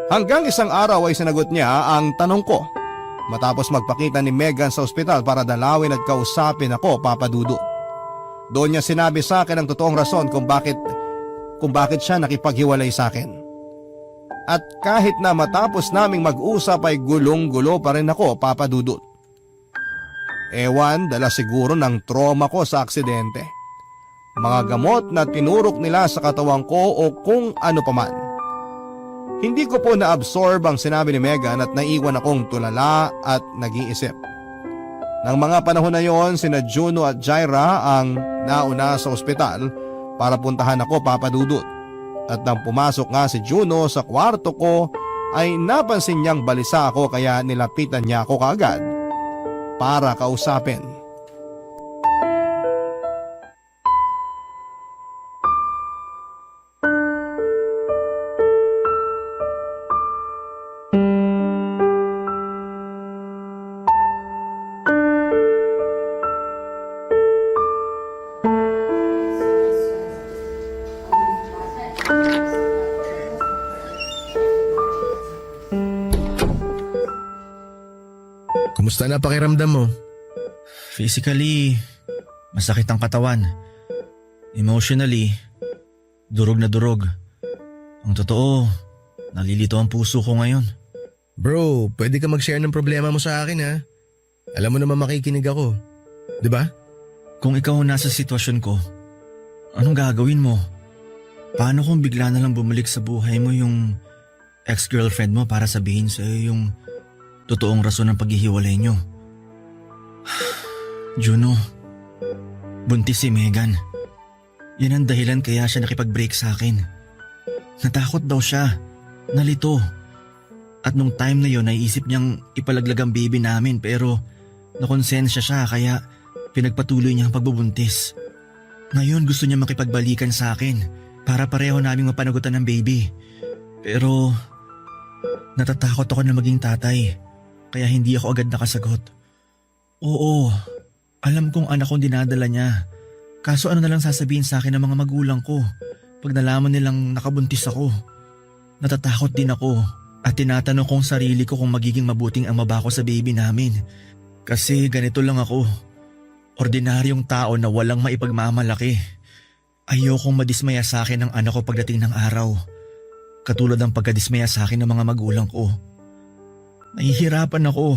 Hanggang isang araw ay sinagot niya ang tanong ko matapos magpakita ni Megan sa ospital para dalawin at kausapin ako, Papa Dudut. Doon niya sinabi sa akin ang totoong rason kung bakit kung bakit siya nakipaghiwalay sa akin. At kahit na matapos naming mag-usap ay gulong-gulo pa rin ako, Papa Dudut. Ewan, dala siguro ng trauma ko sa aksidente. Mga gamot na tinurok nila sa katawan ko o kung ano paman. Hindi ko po na-absorb ang sinabi ni Megan at naiwan akong tulala at nag-iisip. Nang mga panahon na yon, sina Juno at Jaira ang nauna sa ospital para puntahan ako, Papa Dudut. At nang pumasok nga si Juno sa kwarto ko ay napansin niyang balisa ako kaya nilapitan niya ako kaagad para kausapin. Kumusta na pakiramdam mo? Physically, masakit ang katawan. Emotionally, durog na durog. Ang totoo, nalilito ang puso ko ngayon. Bro, pwede ka mag-share ng problema mo sa akin ha? Alam mo naman makikinig ako. 'Di ba? Kung ikaw nasa sitwasyon ko, anong gagawin mo? Paano kung bigla na lang bumalik sa buhay mo yung ex-girlfriend mo para sabihin sa'yo yung totoong rason ng paghihiwalay nyo? Juno, buntis si Megan. Yan ang dahilan kaya siya nakipag-break sa akin. Natakot daw siya, nalito. At nung time na yon naiisip niyang ipalaglag ang baby namin pero nakonsensya siya kaya pinagpatuloy niya ang pagbubuntis. Ngayon gusto niya makipagbalikan sa akin para pareho naming mapanagutan ng baby. Pero natatakot ako na maging tatay kaya hindi ako agad nakasagot. Oo, alam kong anak kong dinadala niya. Kaso ano na lang sasabihin sa akin ng mga magulang ko pag nalaman nilang nakabuntis ako? Natatakot din ako at tinatanong kong sarili ko kung magiging mabuting ama ba ako sa baby namin. Kasi ganito lang ako. Ordinaryong tao na walang maipagmamalaki. Ayokong madismaya sa akin ng anak ko pagdating ng araw. Katulad ng pagkadismaya sa akin ng mga magulang ko. Nahihirapan ako.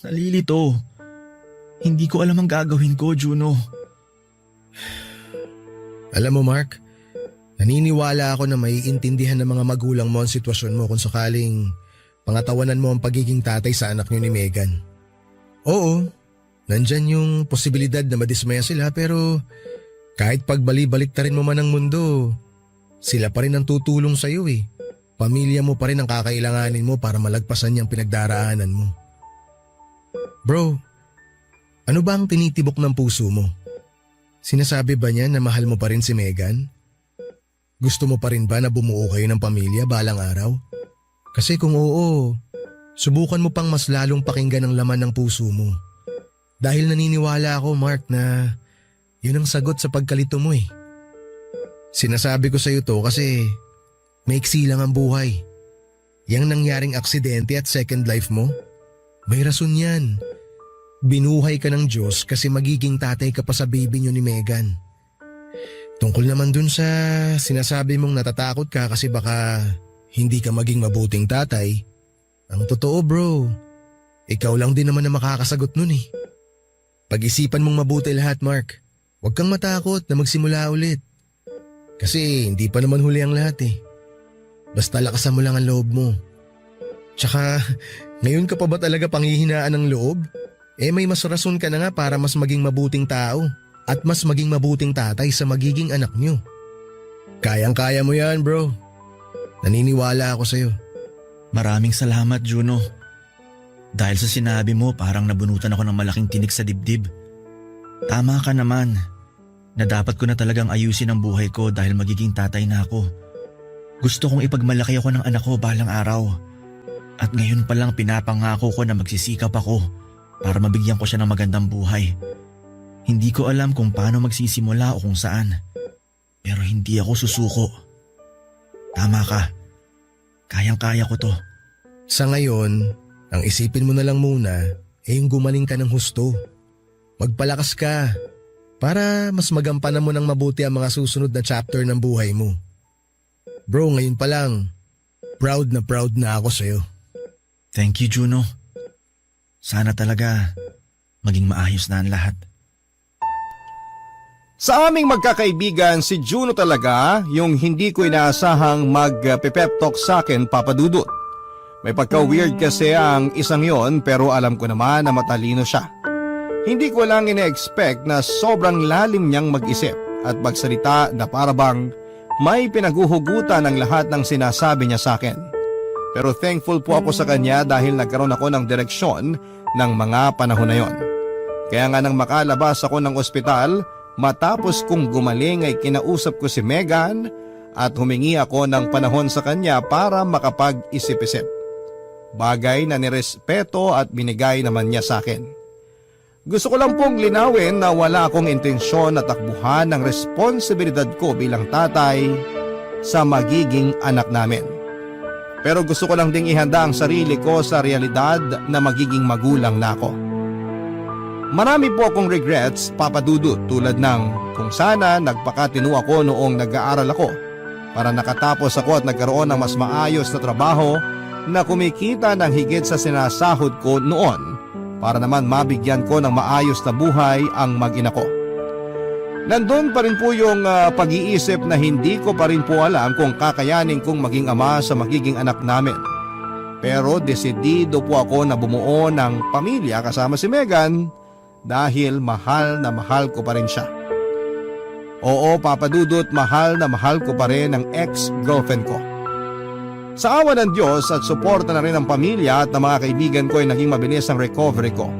Nalilito. Hindi ko alam ang gagawin ko, Juno. Alam mo Mark, naniniwala ako na maiintindihan ng mga magulang mo ang sitwasyon mo kung sakaling pangatawanan mo ang pagiging tatay sa anak niyo ni Megan. Oo, nandyan yung posibilidad na madismaya sila pero kahit pagbali-baliktarin mo man ang mundo, sila pa rin ang tutulong sa'yo eh. Pamilya mo pa rin ang kakailanganin mo para malagpasan niyang pinagdaraanan mo. Bro, ano ba ang tinitibok ng puso mo? Sinasabi ba niya na mahal mo pa rin si Megan? Gusto mo pa rin ba na bumuo kayo ng pamilya balang araw? Kasi kung oo, subukan mo pang mas lalong pakinggan ang laman ng puso mo. Dahil naniniwala ako, Mark, na yun ang sagot sa pagkalito mo eh. Sinasabi ko sa iyo to kasi maiksi lang ang buhay. Yang nangyaring aksidente at second life mo, may rason yan. Binuhay ka ng Diyos kasi magiging tatay ka pa sa baby niyo ni Megan. Tungkol naman dun sa sinasabi mong natatakot ka kasi baka hindi ka maging mabuting tatay, ang totoo bro, ikaw lang din naman na makakasagot nun eh. Pag-isipan mong mabuti lahat Mark, huwag kang matakot na magsimula ulit. Kasi hindi pa naman huli ang lahat eh. Basta lakasan mo lang ang loob mo. Tsaka ngayon ka pa ba talaga panghihinaan ng loob? Eh may mas rason ka na nga para mas maging mabuting tao at mas maging mabuting tatay sa magiging anak niyo. Kayang-kaya mo yan bro. Naniniwala ako sa'yo. Maraming salamat, Juno. Dahil sa sinabi mo parang nabunutan ako ng malaking tinik sa dibdib. Tama ka naman na dapat ko na talagang ayusin ang buhay ko dahil magiging tatay na ako. Gusto kong ipagmalaki ako ng anak ko balang araw. At ngayon pa lang pinapangako ko na magsisikap ako para mabigyan ko siya ng magandang buhay. Hindi ko alam kung paano magsisimula o kung saan. Pero hindi ako susuko. Tama ka. Kayang-kaya ko to. Sa ngayon, ang isipin mo na lang muna yung gumaling ka ng husto. Magpalakas ka para mas magampanan mo ng mabuti ang mga susunod na chapter ng buhay mo. Bro, ngayon pa lang, proud na ako sa'yo. Thank you, Juno. Sana talaga maging maayos na ang lahat. Sa aming magkakaibigan, si Juno talaga yung hindi ko inaasahang mag-pep talk sa akin, Papa Dudut. May pagka-weird kasi ang isang yon pero alam ko naman na matalino siya. Hindi ko lang ina-expect na sobrang lalim niyang mag-isip at magsalita na parabang may pinaguhugutan ng lahat ng sinasabi niya sa akin. Pero thankful po ako sa kanya dahil nagkaroon ako ng direksyon ng mga panahon na yon. Kaya nga nang makalabas ako ng ospital, matapos kong gumaling ay kinausap ko si Megan at humingi ako ng panahon sa kanya para makapag-isip-isip. Bagay na nirespeto at binigay naman niya sa akin. Gusto ko lang pong linawin na wala akong intensyon na takbuhan ng responsibilidad ko bilang tatay sa magiging anak namin. Pero gusto ko lang ding ihanda ang sarili ko sa realidad na magiging magulang na ako. Marami po akong regrets, Papa Dudut, tulad ng kung sana nagpakatino ako noong nag-aaral ako para nakatapos ako at nagkaroon ng mas maayos na trabaho na kumikita ng higit sa sinasahod ko noon para naman mabigyan ko ng maayos na buhay ang mag-ina ko. Nandun pa rin po yung pag-iisip na hindi ko pa rin po alam kung kakayanin kong maging ama sa magiging anak namin. Pero desidido po ako na bumuo ng pamilya kasama si Megan dahil mahal na mahal ko pa rin siya. Oo, Papa Dudut, mahal na mahal ko pa rin ang ex-girlfriend ko. Sa awa ng Diyos at suporta na rin ng pamilya at ng mga kaibigan ko ay naging mabilis ang recovery ko.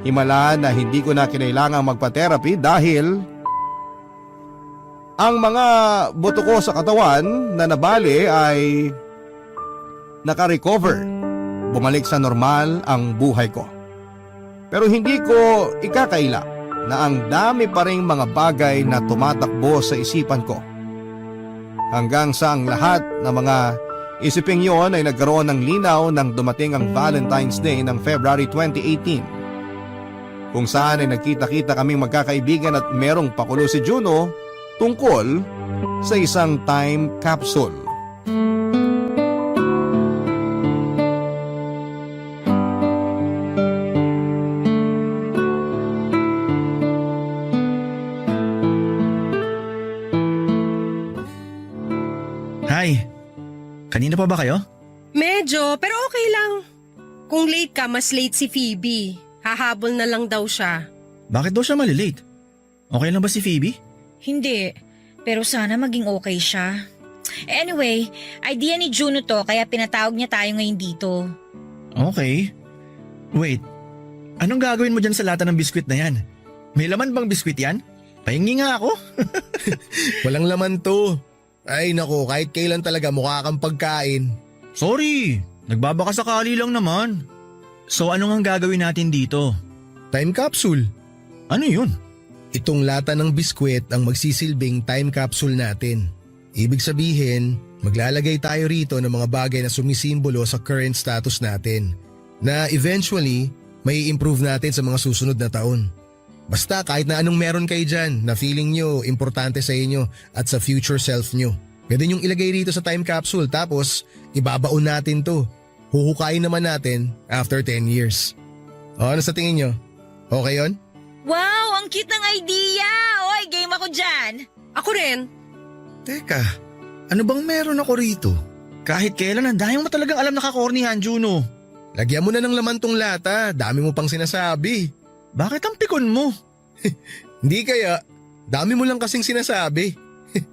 Himala na hindi ko na kinailangang magpa-therapy dahil ang mga buto ko sa katawan na nabali ay naka-recover. Bumalik sa normal ang buhay ko. Pero hindi ko ikakaila na ang dami pa ring mga bagay na tumatakbo sa isipan ko. Hanggang sa ang lahat ng mga isiping yon ay nagkaroon ng linaw nang dumating ang Valentine's Day ng February 2018. Kung saan ay nagkita-kita kaming magkakaibigan at merong pakulo si Juno tungkol sa isang time capsule. Hi! Kanina pa ba kayo? Medyo, pero okay lang. Kung late ka, mas late si Phoebe. Hahabol na lang daw siya. Bakit daw siya malilate? Okay lang ba si Phoebe? Hindi, pero sana maging okay siya. Anyway, idea ni Juno to kaya pinatawag niya tayo ngayon dito. Okay. Wait, anong gagawin mo dyan sa lata ng biskwit na yan? May laman bang biskwit yan? Pahingi nga ako. Walang laman to. Ay nako, kahit kailan talaga mukha kang pagkain. Sorry, nagbabaka sakali lang naman. So anong ang gagawin natin dito? Time capsule. Ano yun? Itong lata ng biskwit ang magsisilbing time capsule natin. Ibig sabihin, maglalagay tayo rito ng mga bagay na sumisimbolo sa current status natin na eventually may improve natin sa mga susunod na taon. Basta kahit na anong meron kayo dyan na feeling nyo importante sa inyo at sa future self nyo. Pwede nyong ilagay rito sa time capsule tapos ibabaon natin to. Huhukayin naman natin after 10 years. O ano sa tingin nyo? Okay yon? Wow, ang cute ng idea! Oy, game ako dyan! Ako rin. Teka, ano bang meron ako rito? Kahit kailan, ang dahil mo talagang alam na kakornihan, Juno. Lagyan mo na ng laman tong lata, dami mo pang sinasabi. Bakit ang pikon mo? Hindi kaya, dami mo lang kasing sinasabi.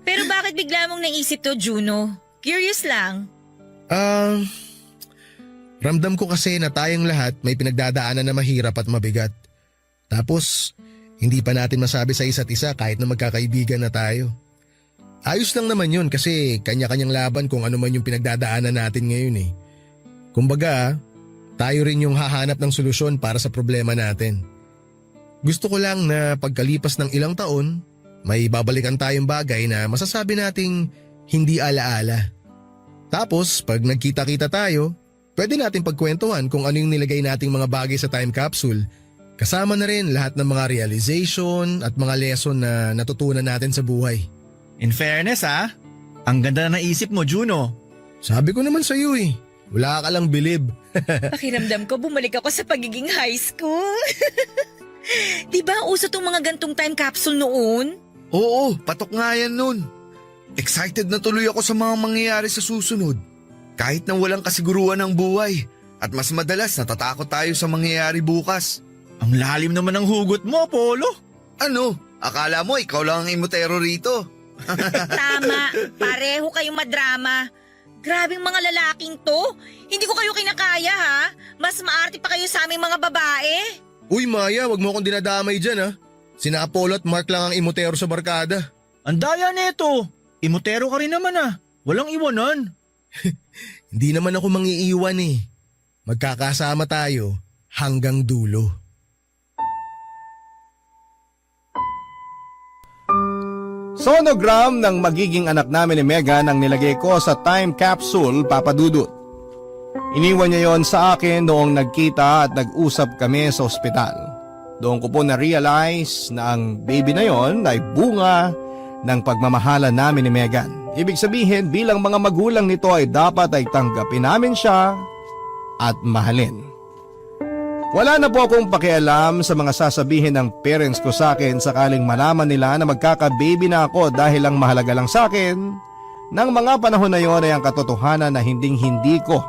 Pero bakit bigla mong naisip to, Juno? Curious lang. Ramdam ko kasi na tayong lahat may pinagdadaanan na mahirap at mabigat. Tapos, hindi pa natin masabi sa isa't isa kahit na magkakaibigan na tayo. Ayos lang naman yun kasi kanya-kanyang laban kung ano man yung pinagdadaanan natin ngayon eh. Kumbaga, tayo rin yung hahanap ng solusyon para sa problema natin. Gusto ko lang na pagkalipas ng ilang taon, may babalikan tayong bagay na masasabi nating hindi alaala. Tapos, pag nagkita-kita tayo, pwede natin pagkwentuhan kung ano yung nilagay nating mga bagay sa time capsule. Kasama na rin lahat ng mga realization at mga lesson na natutunan natin sa buhay. In fairness Ang ganda na naisip mo, Juno. Sabi ko naman sa'yo eh, wala ka lang bilib. Pakiramdam ko bumalik ako sa pagiging high school. Di ba uso tong mga gantong time capsule noon? Oo, patok nga yan nun. Excited na tuloy ako sa mga mangyayari sa susunod. Kahit na walang kasiguruhan ng buhay. At mas madalas natatakot tayo sa mangyayari bukas. Ang lalim naman ng hugot mo, Apollo. Ano? Akala mo ikaw lang ang imotero rito? Tama, pareho kayong madrama. Grabing mga lalaking to. Hindi ko kayo kinakaya ha. Mas maarte pa kayo sa aming mga babae. Uy Maya, wag mo akong dinadamay dyan ha. Sina Apollo at Mark lang ang imotero sa barkada. Ang daya nito. Imotero ka rin naman ah. Walang iwanan. Hindi naman ako mangiiwan eh. Magkakasama tayo hanggang dulo. Sonogram ng magiging anak namin ni Megan ang nilagay ko sa time capsule, Papa Dudut. Iniwan niya yon sa akin noong nagkita at nag-usap kami sa ospital. Doon ko po na-realize na ang baby na yon ay bunga ng pagmamahalan namin ni Megan. Ibig sabihin bilang mga magulang nito ay dapat ay tanggapin namin siya at mahalin. Wala na po akong pakialam sa mga sasabihin ng parents ko sa akin sakaling malaman nila na magkaka-baby na ako dahil ang mahalaga lang sa akin ng mga panahon na yon ay ang katotohanan na hindi ko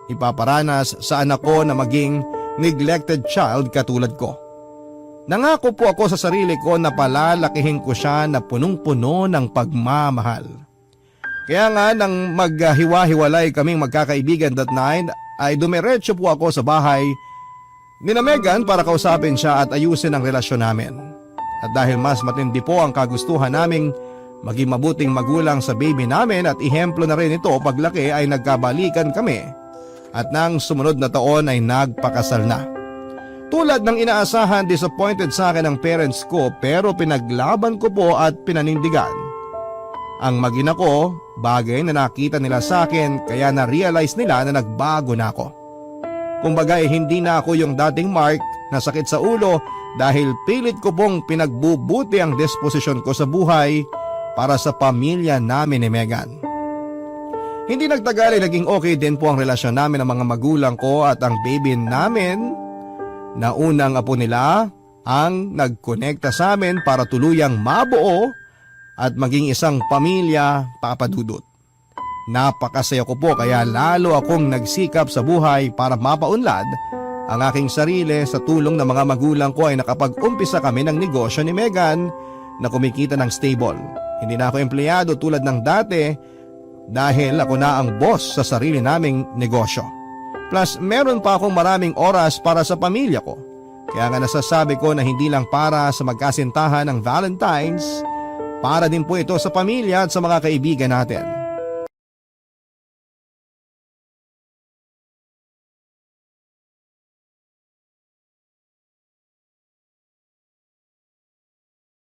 ipaparanas sa anak ko na maging neglected child katulad ko. Nangako po ako sa sarili ko na palalakihin ko siya na punong-puno ng pagmamahal. Kaya nga nang maghiwa-hiwalay kaming magkakaibigan that night ay dumiretso po ako sa bahay ni na Megan para kausapin siya at ayusin ang relasyon namin. At dahil mas matindi po ang kagustuhan naming maging mabuting magulang sa baby namin at ihemplo na rin ito paglaki ay nagkabalikan kami at nang sumunod na taon ay nagpakasal na. Tulad ng inaasahan, disappointed sa akin ang parents ko pero pinaglaban ko po at pinanindigan ang mag-ina ko, bagay na nakita nila sa akin kaya na-realize nila na nagbago na ako. Kumbaga hindi na ako yung dating Mark na sakit sa ulo dahil pilit ko pong pinagbubuti ang disposisyon ko sa buhay para sa pamilya namin ni Megan. Hindi nagtagal ay naging okay din po ang relasyon namin ng mga magulang ko at ang baby namin na unang apo nila ang nagkonekta sa amin para tuluyang mabuo at maging isang pamilya, Papa Dudut. Napakasaya ko po kaya lalo akong nagsikap sa buhay para mapaunlad ang aking sarili. Sa tulong ng mga magulang ko ay nakapag-umpisa kami ng negosyo ni Megan na kumikita ng stable. Hindi na ako empleyado tulad ng dati dahil ako na ang boss sa sarili naming negosyo. Plus meron pa akong maraming oras para sa pamilya ko. Kaya nga nasasabi ko na hindi lang para sa magkasintahan ng Valentine's, para din po ito sa pamilya at sa mga kaibigan natin.